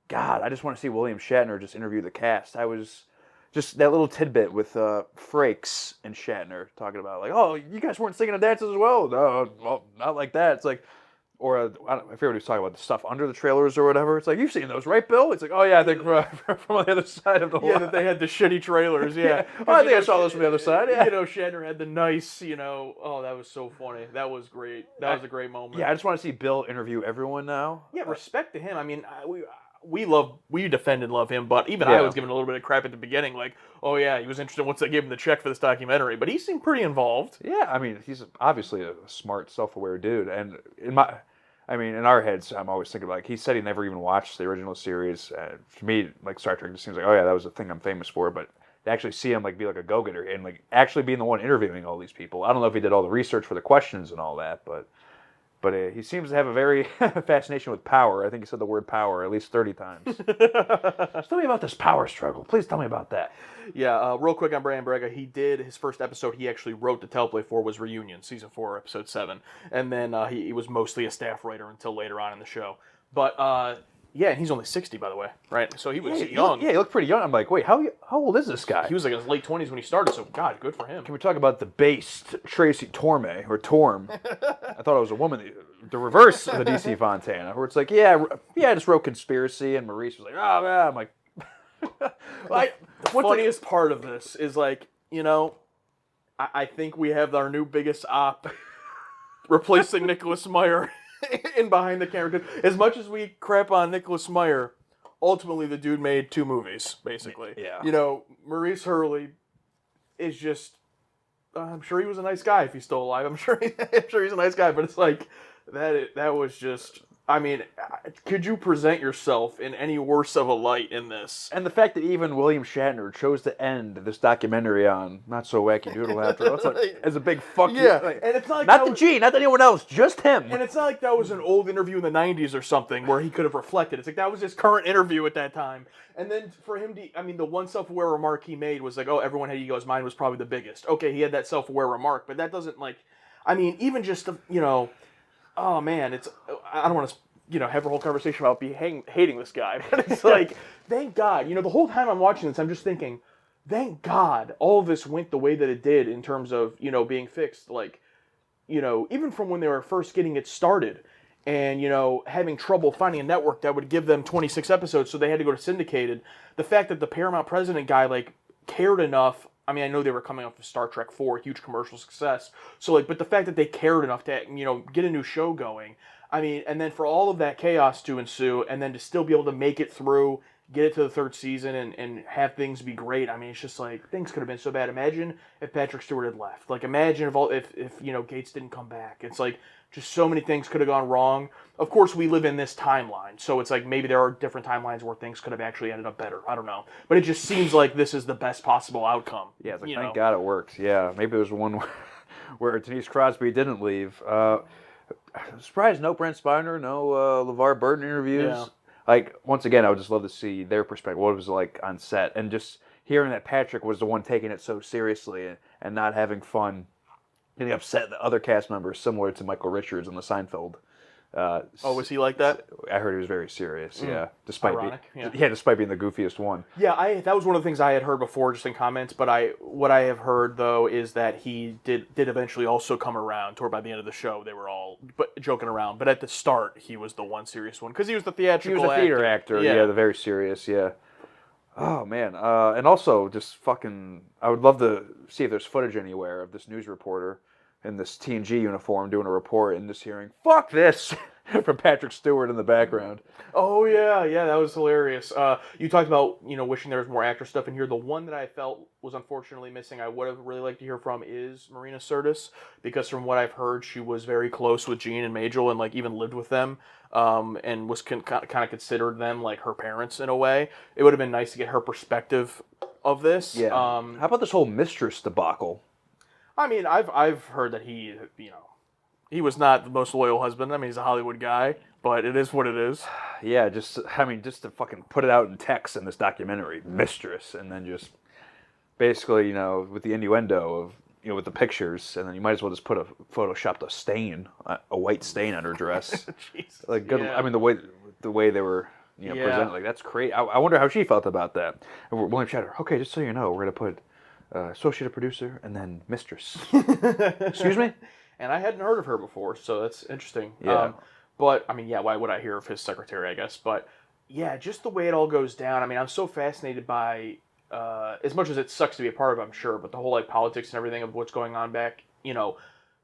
[SPEAKER 2] God, I just want to see William Shatner just interview the cast. I was. Just that little tidbit with Frakes and Shatner talking about, like, oh, you guys weren't singing and dances as well? No, well, not like that. It's like, or I forget what he was talking about, the stuff under the trailers or whatever. It's like, you've seen those, right, Bill? It's like, oh, yeah, I think from the other side of the line.
[SPEAKER 1] Yeah, that they had the shitty trailers, yeah.
[SPEAKER 2] Oh, I think I saw those from the other side, yeah.
[SPEAKER 1] Shatner had the nice, oh, that was so funny. That was great. That was a great moment.
[SPEAKER 2] Yeah, I just want to see Bill interview everyone now.
[SPEAKER 1] Yeah, respect to him. I mean, we defend and love him, but even I was giving a little bit of crap at the beginning, like, oh yeah, he was interested once they gave him the check for this documentary, but he seemed pretty involved.
[SPEAKER 2] Yeah, I mean, he's obviously a smart, self-aware dude, and in our heads, I'm always thinking, like, he said he never even watched the original series. To me, like, Star Trek just seems like, oh yeah, that was the thing I'm famous for, but to actually see him, like, be like a go-getter and, like, actually being the one interviewing all these people. I don't know if he did all the research for the questions and all that, but he seems to have a very fascination with power. I think he said the word power at least 30 times. Just tell me about this power struggle. Please tell me about that.
[SPEAKER 1] Yeah, real quick on Brandon Braga, he did his first episode he actually wrote to teleplay for was Reunion, season 4, episode 7. And then he was mostly a staff writer until later on in the show. But yeah, and he's only 60, by the way, right? So he was young.
[SPEAKER 2] He looked pretty young. I'm like, wait, how old is this guy?
[SPEAKER 1] He was like in his late 20s when he started, so God, good for him.
[SPEAKER 2] Can we talk about the based Tracy Torme, or Torm? I thought it was a woman, the reverse of the DC Fontana, where it's like, yeah, I just wrote Conspiracy, and Maurice was like, oh, yeah. I'm like,
[SPEAKER 1] the funniest part of this is, like, I think we have our new biggest op replacing Nicholas Meyer in behind the camera. As much as we crap on Nicholas Meyer, ultimately the dude made 2 movies, basically.
[SPEAKER 2] Yeah.
[SPEAKER 1] Maurice Hurley is just, I'm sure he was a nice guy if he's still alive. I'm sure he's a nice guy, but it's like, that was just, I mean, could you present yourself in any worse of a light in this?
[SPEAKER 2] And the fact that even William Shatner chose to end this documentary on Not So Wacky Doodle after as a big fuck you.
[SPEAKER 1] Yeah, and it's not like
[SPEAKER 2] not Gene, not anyone else, just him.
[SPEAKER 1] And it's not like that was an old interview in the 90s or something where he could have reflected. It's like that was his current interview at that time. And then for him to, I mean, the one self-aware remark he made was like, oh, everyone had egos, mine was probably the biggest. Okay, he had that self-aware remark, but that doesn't, like, I mean, even just, oh man, it's, I don't want to, have a whole conversation about hating this guy. But it's like, thank God. The whole time I'm watching this, I'm just thinking, thank God all of this went the way that it did in terms of, being fixed. Like, even from when they were first getting it started, and having trouble finding a network that would give them 26 episodes, so they had to go to syndicated. The fact that the Paramount president guy cared enough. I mean, I know they were coming off of Star Trek 4, huge commercial success. So but the fact that they cared enough to get a new show going. I mean, and then for all of that chaos to ensue, and then to still be able to make it through, get it to the third season, and have things be great. I mean, it's just things could have been so bad. Imagine if Patrick Stewart had left. Imagine if Gates didn't come back. It's just so many things could have gone wrong. Of course, we live in this timeline, so it's maybe there are different timelines where things could have actually ended up better. I don't know, but it just seems like this is the best possible outcome.
[SPEAKER 2] Yeah, it's thank God it worked. Yeah, maybe there was one where Denise Crosby didn't leave. Surprised, no Brent Spiner, no LeVar Burton interviews. Yeah. Once again, I would just love to see their perspective, what it was like on set, and just hearing that Patrick was the one taking it so seriously and not having fun, getting upset at other cast members, similar to Michael Richards on the Seinfeld.
[SPEAKER 1] Was he like that?
[SPEAKER 2] I heard he was very serious. Yeah, despite
[SPEAKER 1] Ironic,
[SPEAKER 2] despite being the goofiest one.
[SPEAKER 1] Yeah, that was one of the things I had heard before, just in comments. But what I have heard though is that he did eventually also come around. Toward by the end of the show, they were all joking around. But at the start, he was the one serious one because he was the theatrical.
[SPEAKER 2] He was a theater actor. Yeah, the very serious. Yeah. Oh man, and also just fucking. I would love to see if there's footage anywhere of this news reporter in this TNG uniform doing a report and just hearing "fuck this" from Patrick Stewart in the background.
[SPEAKER 1] Oh yeah, that was hilarious. You talked about wishing there was more actor stuff in here. The one that I felt was unfortunately missing, I would have really liked to hear from, is Marina Sirtis, because from what I've heard, she was very close with Gene and Majel and even lived with them, and was kind of considered them like her parents in a way. It would have been nice to get her perspective of this.
[SPEAKER 2] Yeah. How about this whole mistress debacle?
[SPEAKER 1] I mean, I've heard that he was not the most loyal husband. I mean, he's a Hollywood guy, but it is what it is.
[SPEAKER 2] Yeah, just to fucking put it out in text in this documentary, mistress, and then just basically, with the innuendo of, with the pictures, and then you might as well just photoshopped a stain, a white stain on her dress.
[SPEAKER 1] Jesus.
[SPEAKER 2] Good. Yeah. I mean, the way they were, presented, that's great. I wonder how she felt about that. And William Shatner, okay, just so you know, we're gonna put associate producer and then mistress. Excuse me.
[SPEAKER 1] And I hadn't heard of her before, so that's interesting.
[SPEAKER 2] Yeah.
[SPEAKER 1] But, I mean, why would I hear of his secretary, I guess? But, yeah, just the way it all goes down. I mean, I'm so fascinated by, as much as it sucks to be a part of, I'm sure, but the whole, politics and everything of what's going on back,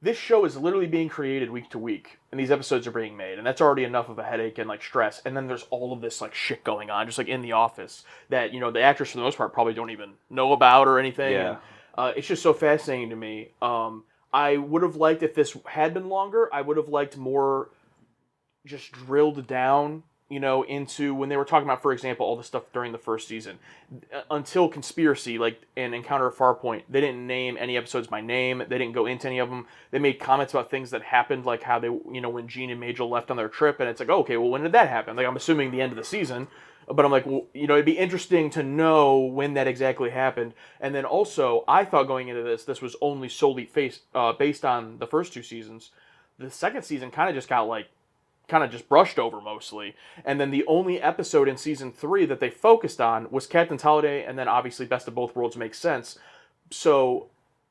[SPEAKER 1] this show is literally being created week to week, and these episodes are being made, and that's already enough of a headache and, stress. And then there's all of this, shit going on, just, in the office, that, the actors, for the most part, probably don't even know about or anything.
[SPEAKER 2] Yeah.
[SPEAKER 1] And, it's just so fascinating to me. I would have liked, if this had been longer, I would have liked more just drilled down, into when they were talking about, for example, all the stuff during the first season. Until Conspiracy, and Encounter at Farpoint, they didn't name any episodes by name. They didn't go into any of them. They made comments about things that happened, like how they, when Gene and Majel left on their trip, and it's okay, well, when did that happen? I'm assuming the end of the season. But I'm well, it'd be interesting to know when that exactly happened. And then also, I thought going into this was only solely based on the first two seasons. The second season kind of just got just brushed over mostly. And then the only episode in season 3 that they focused on was Captain's Holiday, and then obviously Best of Both Worlds makes sense. So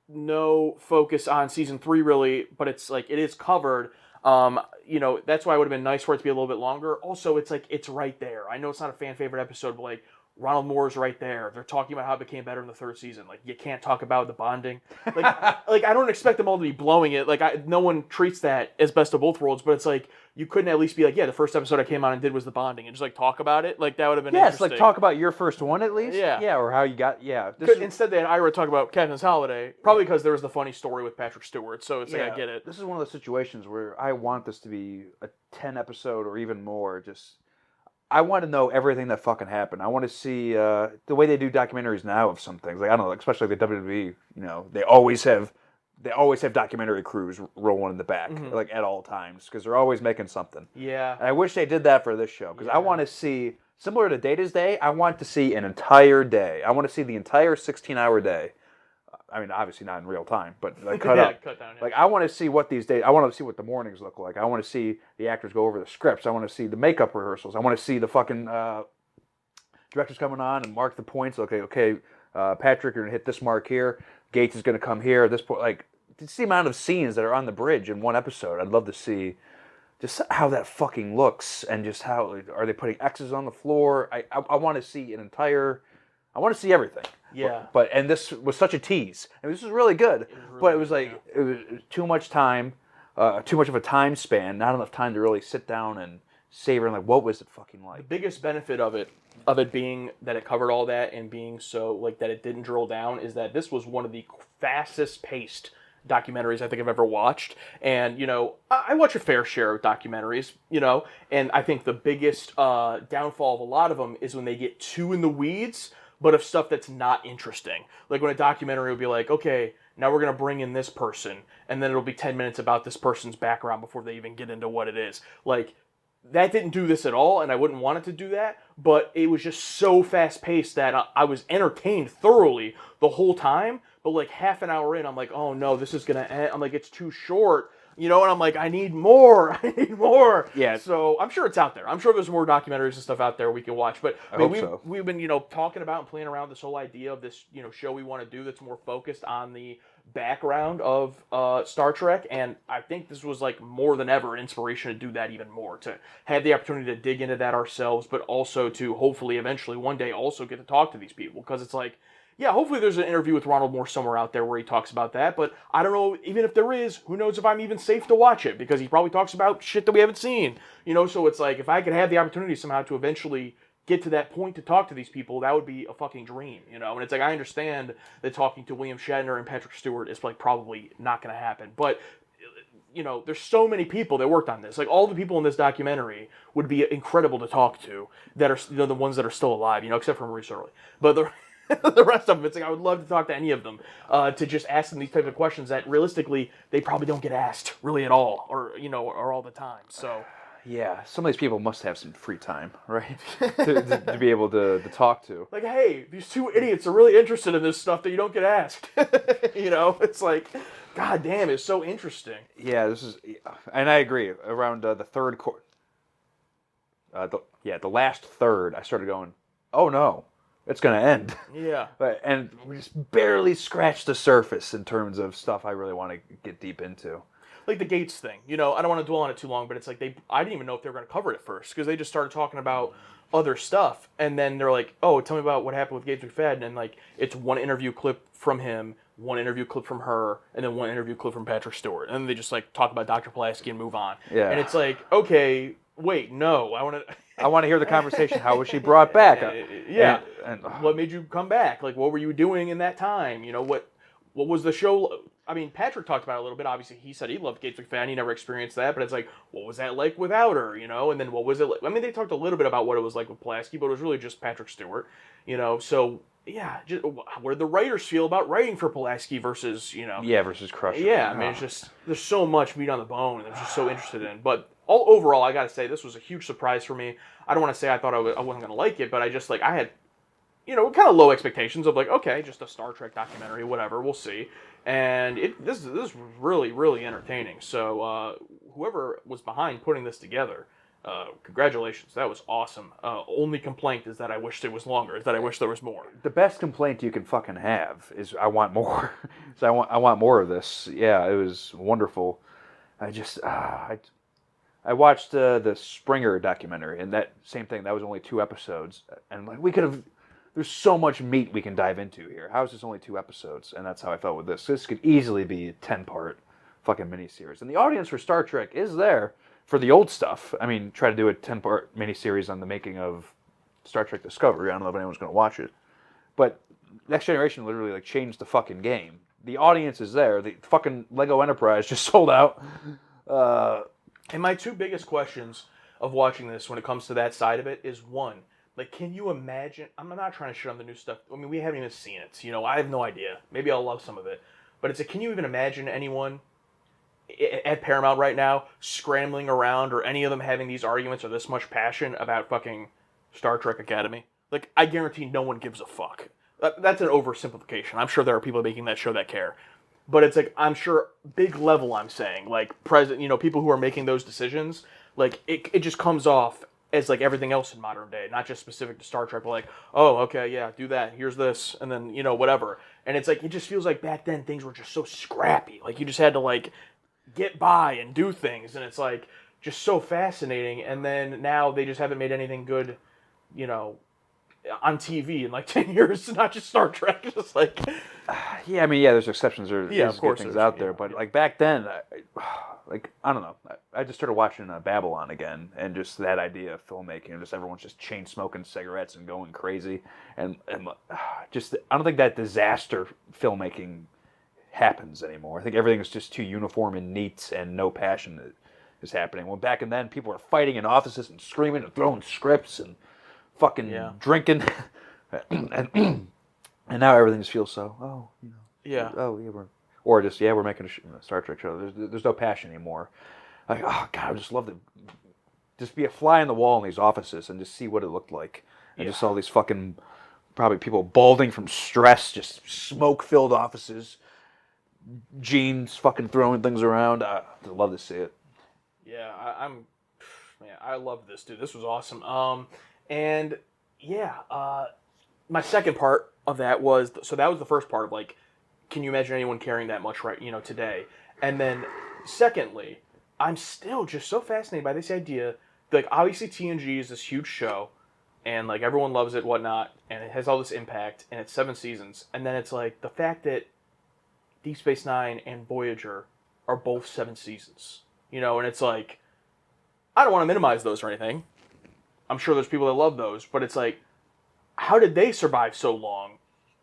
[SPEAKER 1] no focus on season 3 really, but it's it is covered. That's why it would have been nice for it to be a little bit longer. Also, it's right there. I know it's not a fan favorite episode, but Ronald Moore's right there. They're talking about how it became better in the third season. You can't talk about the bonding. I don't expect them all to be blowing it. No one treats that as Best of Both Worlds, but it's you couldn't at least be the first episode I came on and did was the bonding, and just talk about it. That would have been interesting.
[SPEAKER 2] Talk about your first one at least.
[SPEAKER 1] Yeah,
[SPEAKER 2] or how you got. Yeah.
[SPEAKER 1] Instead, they had Ira talk about Captain's Holiday, probably because there was the funny story with Patrick Stewart. So it's I get it.
[SPEAKER 2] This is one of those situations where I want this to be a 10 episode or even more. I want to know everything that fucking happened. I want to see the way they do documentaries now of some things. I don't know, especially the WWE. They always have documentary crews rolling in the back, at all times, because they're always making something.
[SPEAKER 1] Yeah.
[SPEAKER 2] And I wish they did that for this show, because I want to see, similar to Data's Day, I want to see an entire day. I want to see the entire 16-hour day. I mean, obviously not in real time, but cut up.
[SPEAKER 1] Cut down. Yeah.
[SPEAKER 2] I want to see what these days. I want to see what the mornings look like. I want to see the actors go over the scripts. I want to see the makeup rehearsals. I want to see the fucking directors coming on and mark the points. Okay, Patrick, you're gonna hit this mark here. Gates is gonna come here. This point, to see the amount of scenes that are on the bridge in one episode. I'd love to see just how that fucking looks, and just how are they putting X's on the floor. I want to see an entire, I want to see everything.
[SPEAKER 1] Yeah.
[SPEAKER 2] But and this was such a tease. And this was really good, but it was like
[SPEAKER 1] yeah.
[SPEAKER 2] it was too much time, too much of a time span, not enough time to really sit down and savor and like what was it fucking like.
[SPEAKER 1] The biggest benefit of it being that it covered all that and being so like that it didn't drill down is that this was one of the fastest paced documentaries I think I've ever watched. And you know, I watch a fair share of documentaries, you know, and I think the biggest downfall of a lot of them is when they get too in the weeds, but of stuff that's not interesting. Like when a documentary would be like, okay, now we're going to bring in this person, and then it'll be 10 minutes about this person's background before they even get into what it is. Like, that didn't do this at all, and I wouldn't want it to do that, but it was just so fast-paced that I was entertained thoroughly the whole time, but like half an hour in, I'm like, oh no, this is going to end. I'm like, it's too short, you know, and I'm like, I need more, I need more.
[SPEAKER 2] Yeah.
[SPEAKER 1] So I'm sure it's out there. I'm sure there's more documentaries and stuff out there we can watch, but I mean,
[SPEAKER 2] hope so.
[SPEAKER 1] we've been, you know, talking about and playing around with this whole idea of this, you know, show we want to do that's more focused on the background of Star Trek, and I think this was like more than ever an inspiration to do that even more, to have the opportunity to dig into that ourselves, but also to hopefully eventually one day also get to talk to these people, because it's like, yeah, hopefully there's an interview with Ronald Moore somewhere out there where he talks about that, but I don't know, even if there is, who knows if I'm even safe to watch it, because he probably talks about shit that we haven't seen, you know, so it's like, if I could have the opportunity somehow to eventually get to that point to talk to these people, that would be a fucking dream, you know, and it's like, I understand that talking to William Shatner and Patrick Stewart is like probably not going to happen, but you know, there's so many people that worked on this. Like, all the people in this documentary would be incredible to talk to that are, you know, the ones that are still alive, you know, except for Maurice Earley. But the rest of them, it's like, I would love to talk to any of them, to just ask them these type of questions that realistically they probably don't get asked really at all, or, you know, or all the time. So,
[SPEAKER 2] Yeah, some of these people must have some free time, right? to be able to talk to.
[SPEAKER 1] like, hey, these two idiots are really interested in this stuff that you don't get asked. You know, it's like, god damn, it's so interesting.
[SPEAKER 2] Yeah, this is, and I agree. Around the third quarter, the last third, I started going, oh no, it's gonna end.
[SPEAKER 1] Yeah.
[SPEAKER 2] But and we just barely scratched the surface in terms of stuff I really want to get deep into.
[SPEAKER 1] Like the Gates thing, you know, I don't want to dwell on it too long, but it's like I didn't even know if they were going to cover it at first, because they just started talking about other stuff, and then they're like, oh, tell me about what happened with Gates McFadden, and like, it's one interview clip from him, one interview clip from her, and then one interview clip from Patrick Stewart, and then they just like talk about Dr. Pulaski and move on.
[SPEAKER 2] Yeah.
[SPEAKER 1] And it's like, okay, wait, no, I want to...
[SPEAKER 2] I want to hear the conversation. How was she brought back?
[SPEAKER 1] Yeah.
[SPEAKER 2] And
[SPEAKER 1] What made you come back? Like, what were you doing in that time? You know, what was the show? I mean, Patrick talked about it a little bit. Obviously, he said he loved Gates McFadden. He never experienced that. But it's like, what was that like without her? You know, and then what was it like? I mean, they talked a little bit about what it was like with Pulaski, but it was really just Patrick Stewart. You know, so yeah, just, what did the writers feel about writing for Pulaski versus, you know?
[SPEAKER 2] yeah, versus Crusher.
[SPEAKER 1] Yeah, I mean, it's just, there's so much meat on the bone that I'm just so interested in. But overall, I got to say, this was a huge surprise for me. I don't want to say I thought I wasn't going to like it, but I just, like, I had, you know, kind of low expectations of, like, okay, just a Star Trek documentary, whatever, we'll see. And this was really, really entertaining. So whoever was behind putting this together, congratulations. That was awesome. Only complaint is that I wished it was longer, is that I wish there was more.
[SPEAKER 2] The best complaint you can fucking have is I want more. So I want more of this. Yeah, it was wonderful. I just I watched the Springer documentary, and that same thing. That was only 2 episodes, and like we could have. There's so much meat we can dive into here. How is this only 2 episodes? And that's how I felt with this. This could easily be a 10-part fucking miniseries. And the audience for Star Trek is there for the old stuff. I mean, try to do a 10-part miniseries on the making of Star Trek Discovery. I don't know if anyone's going to watch it. But Next Generation literally like changed the fucking game. The audience is there. The fucking Lego Enterprise just sold out.
[SPEAKER 1] And my 2 biggest questions of watching this when it comes to that side of it is, one, like, can you imagine? I'm not trying to shit on the new stuff. I mean, we haven't even seen it. You know, I have no idea. Maybe I'll love some of it. But it's like, can you even imagine anyone at Paramount right now scrambling around, or any of them having these arguments or this much passion about fucking Star Trek Academy? Like, I guarantee no one gives a fuck. That's an oversimplification. I'm sure there are people making that show that care. But it's like, I'm sure, big level, I'm saying, like, you know, people who are making those decisions, like, it just comes off as like everything else in modern day, not just specific to Star Trek, but like, oh, okay, yeah, do that, here's this, and then, you know, whatever. And it's like, it just feels like back then things were just so scrappy. Like, you just had to like get by and do things, and it's like, just so fascinating. And then now they just haven't made anything good, you know, on TV in like 10 years. Not just Star Trek. Just like,
[SPEAKER 2] Yeah, I mean, yeah, there's exceptions. There's
[SPEAKER 1] Yeah, of
[SPEAKER 2] good
[SPEAKER 1] course
[SPEAKER 2] things
[SPEAKER 1] there's,
[SPEAKER 2] out
[SPEAKER 1] you
[SPEAKER 2] there,
[SPEAKER 1] know,
[SPEAKER 2] but
[SPEAKER 1] yeah.
[SPEAKER 2] like back then, like I don't know. I just started watching Babylon again, and just that idea of filmmaking, and just everyone's just chain smoking cigarettes and going crazy, and just I don't think that disaster filmmaking happens anymore. I think everything is just too uniform and neat, and no passion is happening. When back in then, people were fighting in offices and screaming and throwing scripts and fucking
[SPEAKER 1] Yeah.
[SPEAKER 2] drinking, and and now everything just feels so.
[SPEAKER 1] Yeah.
[SPEAKER 2] Oh yeah, or just we're making a Star Trek show. There's no passion anymore. Like, oh god, I would just love to just be a fly on the wall in these offices and just see what it looked like, and just all these fucking probably people balding from stress, just smoke filled offices, jeans fucking throwing things around. I'd love to see it.
[SPEAKER 1] Yeah, man, I love this, dude. This was awesome. And yeah, my second part of that was, so that was the first part of like, can you imagine anyone caring that much right, today? And then secondly, I'm still just so fascinated by this idea. Like, obviously TNG is this huge show, and like everyone loves it, whatnot, and it has all this impact, and it's 7 seasons, and then it's like the fact that Deep Space Nine and Voyager are both 7 seasons, and it's like, I don't want to minimize those or anything. I'm sure there's people that love those, but it's like, how did they survive so long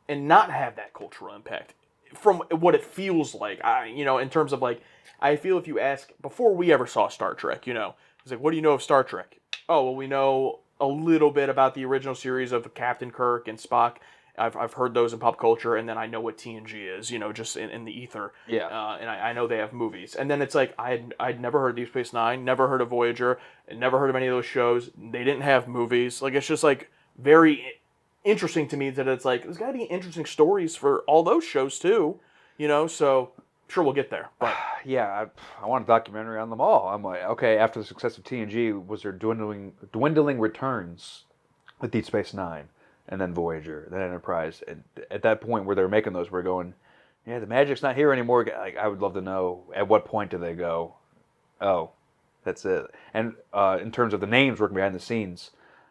[SPEAKER 1] and not have that cultural impact? From what it feels like, in terms of like, I feel if you ask, before we ever saw Star Trek, it's like, what do you know of Star Trek? Oh, well, we know a little bit about the original series of Captain Kirk and Spock. I've heard those in pop culture, and then I know what TNG is, just in the ether.
[SPEAKER 2] Yeah.
[SPEAKER 1] And I know they have movies. And then it's like, I'd never heard of Deep Space Nine, never heard of Voyager, and never heard of any of those shows. They didn't have movies. Like, it's just like very interesting to me that it's like, there's got to be interesting stories for all those shows too, so sure we'll get there. But
[SPEAKER 2] Yeah, I want a documentary on them all. I'm like, okay, after the success of TNG, was there dwindling returns with Deep Space Nine, and then Voyager, then Enterprise, and at that point where they're making those, we're going, yeah, the magic's not here anymore. Like, I would love to know at what point do they go, oh, that's it. And in terms of the names working behind the scenes,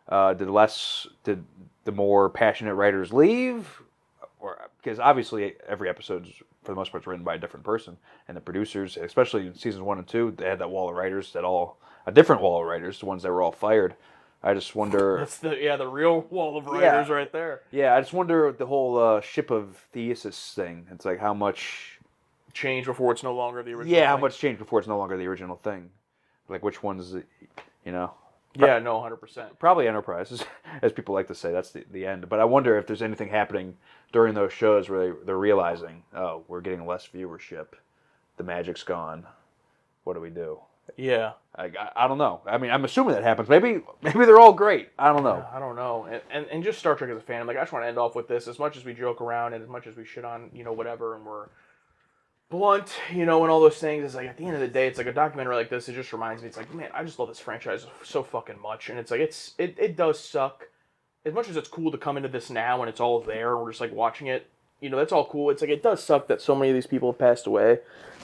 [SPEAKER 2] did the more passionate writers leave? Or because obviously every episode's for the most part written by a different person, and the producers, especially in seasons 1 and 2, they had that wall of writers, a different wall of writers, the ones that were all fired. I just wonder.
[SPEAKER 1] that's the real wall of writers right there.
[SPEAKER 2] Yeah, I just wonder the whole ship of Theseus thing. It's like how much
[SPEAKER 1] Change before it's no longer the original.
[SPEAKER 2] Yeah, how
[SPEAKER 1] thing.
[SPEAKER 2] much changed before it's no longer the original thing. Like which ones,
[SPEAKER 1] Yeah, no, 100%.
[SPEAKER 2] Probably Enterprise, as people like to say. That's the end. But I wonder if there's anything happening during those shows where they're realizing, oh, we're getting less viewership. The magic's gone. What do we do?
[SPEAKER 1] Yeah.
[SPEAKER 2] I don't know. I mean, I'm assuming that happens. Maybe they're all great. I don't know.
[SPEAKER 1] I don't know. And just Star Trek as a fan, like, I just want to end off with this. As much as we joke around and as much as we shit on, whatever, and we're blunt, and all those things, it's like, at the end of the day, it's like a documentary like this, it just reminds me, it's like, man, I just love this franchise so fucking much. And it's like, it does suck. As much as it's cool to come into this now and it's all there and we're just like watching it, that's all cool. It's like, it does suck that so many of these people have passed away,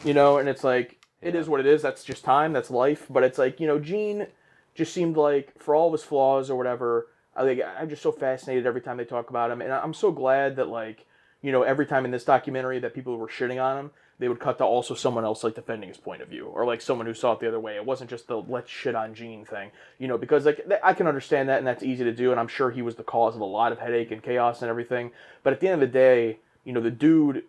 [SPEAKER 1] and it's like, it is what it is. That's just time. That's life. But it's like, Gene just seemed like, for all of his flaws or whatever, I'm just so fascinated every time they talk about him. And I'm so glad that, like, every time in this documentary that people were shitting on him, they would cut to also someone else, like, defending his point of view. Or, like, someone who saw it the other way. It wasn't just the let's shit on Gene thing. Because, like, I can understand that and that's easy to do. And I'm sure he was the cause of a lot of headache and chaos and everything. But at the end of the day, the dude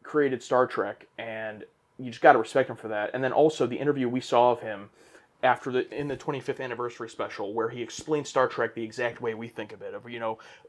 [SPEAKER 1] created Star Trek, and you just got to respect him for that. And then also the interview we saw of him in the 25th anniversary special, where he explained Star Trek the exact way we think of it, of,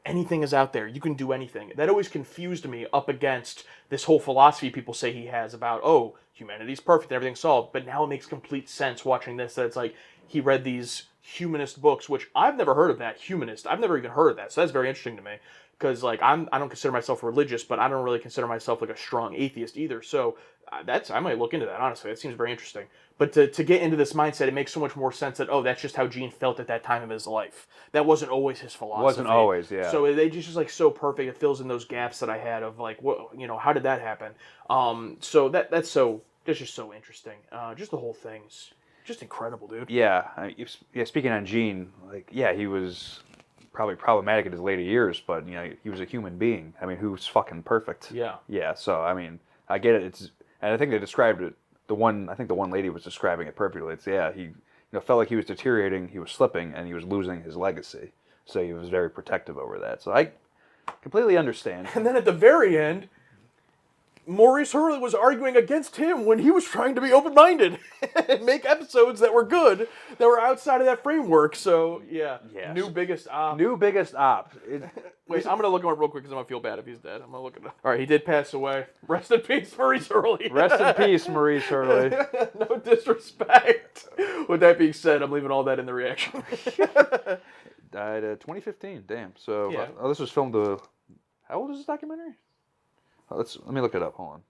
[SPEAKER 1] anything is out there, you can do anything. That always confused me up against this whole philosophy people say he has about, oh, humanity's perfect, everything's solved. But now it makes complete sense watching this, that it's like he read these humanist books, which I've never heard of that, humanist. I've never even heard of that, so that's very interesting to me. Because, like, I don't consider myself religious, but I don't really consider myself, like, a strong atheist either. So I might look into that, honestly. That seems very interesting. But to get into this mindset, it makes so much more sense that, oh, that's just how Gene felt at that time of his life. That wasn't always his philosophy.
[SPEAKER 2] Wasn't always, yeah.
[SPEAKER 1] So they just like so perfect. It fills in those gaps that I had of like, what, how did that happen? So that's just so interesting. Just the whole thing's. Just incredible, dude.
[SPEAKER 2] Yeah, yeah. Speaking on Gene, like, yeah, he was probably problematic in his later years, but he was a human being. I mean, who's fucking perfect?
[SPEAKER 1] Yeah.
[SPEAKER 2] Yeah. So I mean, I get it. And I think they described it. I think the one lady was describing it perfectly. It's he felt like he was deteriorating, he was slipping, and he was losing his legacy. So he was very protective over that. So I completely understand.
[SPEAKER 1] And then at the very end, Maurice Hurley was arguing against him when he was trying to be open-minded and make episodes that were good, that were outside of that framework. So, yeah.
[SPEAKER 2] Yes.
[SPEAKER 1] New biggest op.
[SPEAKER 2] New biggest op.
[SPEAKER 1] Wait, I'm going to look him up real quick because I'm going to feel bad if he's dead. I'm going to look it up. All right, he did pass away. Rest in peace, Maurice Hurley.
[SPEAKER 2] Rest in peace, Maurice Hurley.
[SPEAKER 1] No disrespect. With that being said, I'm leaving all that in the reaction.
[SPEAKER 2] Died 2015. Damn. So
[SPEAKER 1] Yeah.
[SPEAKER 2] this was filmed. How old is this documentary? Let me look it up. Hold on.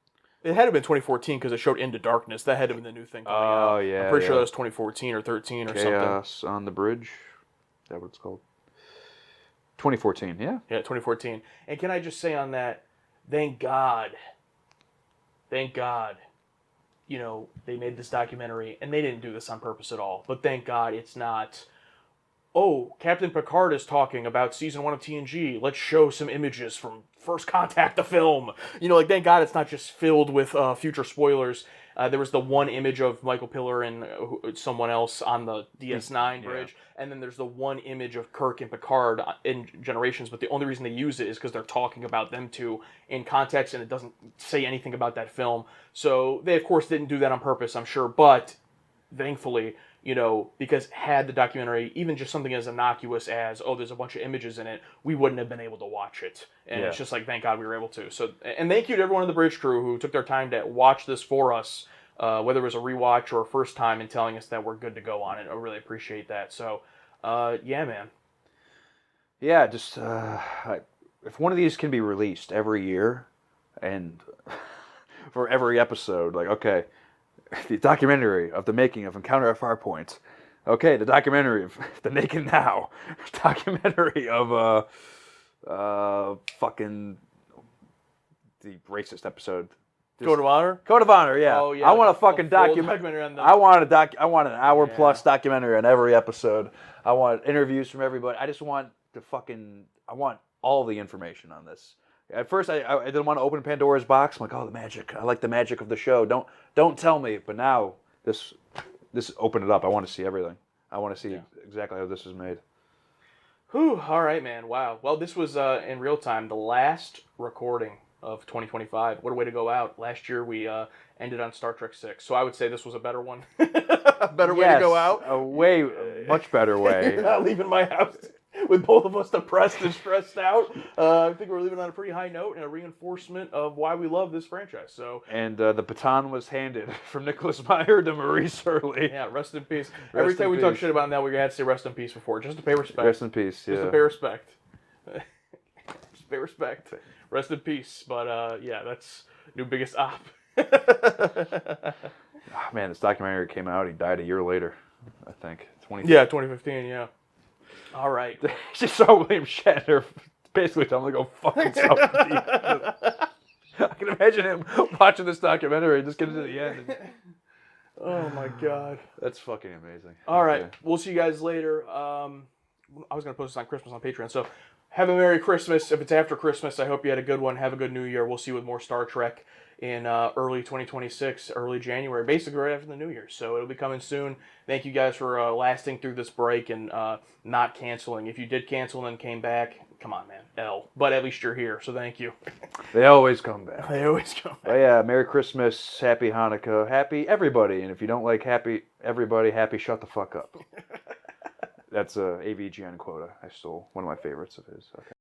[SPEAKER 1] It had to have been 2014 because it showed Into Darkness. That had to have been the new thing coming out.
[SPEAKER 2] Oh, yeah.
[SPEAKER 1] I'm pretty sure
[SPEAKER 2] yeah.
[SPEAKER 1] that was 2014 or 13 or something.
[SPEAKER 2] Chaos on the Bridge. Is that what it's called? 2014. Yeah.
[SPEAKER 1] Yeah, 2014. And can I just say on that, thank God, they made this documentary, and they didn't do this on purpose at all, but thank God it's not, oh, Captain Picard is talking about season 1 of TNG, let's show some images from First Contact, the film. Thank God it's not just filled with future spoilers. There was the one image of Michael Piller and someone else on the DS9 bridge, and then there's the one image of Kirk and Picard in Generations, but the only reason they use it is because they're talking about them two in context, and it doesn't say anything about that film. So they, of course, didn't do that on purpose, I'm sure, but thankfully, because had the documentary even just something as innocuous as, oh, there's a bunch of images in it, we wouldn't have been able to watch it. And it's just like, thank God we were able to. So, and thank you to everyone on the Bridge crew who took their time to watch this for us, whether it was a rewatch or a first time, and telling us that we're good to go on it. I really appreciate that. So, yeah, man.
[SPEAKER 2] Yeah, just if one of these can be released every year, and for every episode, like, okay, the documentary of the making of Encounter at Farpoint. Okay, the documentary of The Naked Now. Documentary of fucking the racist episode.
[SPEAKER 1] Code of Honor?
[SPEAKER 2] Code of Honor, yeah.
[SPEAKER 1] Oh, yeah.
[SPEAKER 2] I want a fucking documentary
[SPEAKER 1] On the...
[SPEAKER 2] I want an hour plus documentary on every episode. I want interviews from everybody. I just want I want all the information on this. At first, I didn't want to open Pandora's box. I'm like, oh, the magic. I like the magic of the show. Don't tell me. But now, this opened it up. I want to see everything. I want to see exactly how this is made.
[SPEAKER 1] Whew, all right, man. Wow. Well, this was, in real time, the last recording of 2025. What a way to go out. Last year, we ended on Star Trek 6. So I would say this was a better one. A better way to go out.
[SPEAKER 2] A much better way.
[SPEAKER 1] You're not leaving my house with both of us depressed and stressed out. I think we're leaving on a pretty high note and a reinforcement of why we love this franchise. So,
[SPEAKER 2] and the baton was handed from Nicholas Meyer to Maurice Hurley.
[SPEAKER 1] Yeah, rest in peace. Every time we talk shit about that, we had to say rest in peace before, just to pay respect.
[SPEAKER 2] Rest in peace, yeah.
[SPEAKER 1] Just to pay respect. Just pay respect. Rest in peace. But, yeah, that's new biggest op.
[SPEAKER 2] Oh, man, this documentary came out. He died a year later, I think.
[SPEAKER 1] 2015, yeah. All right.
[SPEAKER 2] She saw William Shatner basically telling him to go fuck himself. I can imagine him watching this documentary and just getting to the end.
[SPEAKER 1] Oh, my God.
[SPEAKER 2] That's fucking amazing.
[SPEAKER 1] All right. We'll see you guys later. I was going to post this on Christmas on Patreon, so have a Merry Christmas. If it's after Christmas, I hope you had a good one. Have a good New Year. We'll see you with more Star Trek in early 2026, early January, basically right after the New Year. So it'll be coming soon. Thank you guys for lasting through this break and not canceling. If you did cancel and then came back, come on, man, L. But at least you're here, so thank you.
[SPEAKER 2] They always come back.
[SPEAKER 1] They always come back.
[SPEAKER 2] But yeah, Merry Christmas, Happy Hanukkah, Happy everybody. And if you don't like Happy everybody, Happy shut the fuck up. That's a AVGN quota. I stole one of my favorites of his. Okay.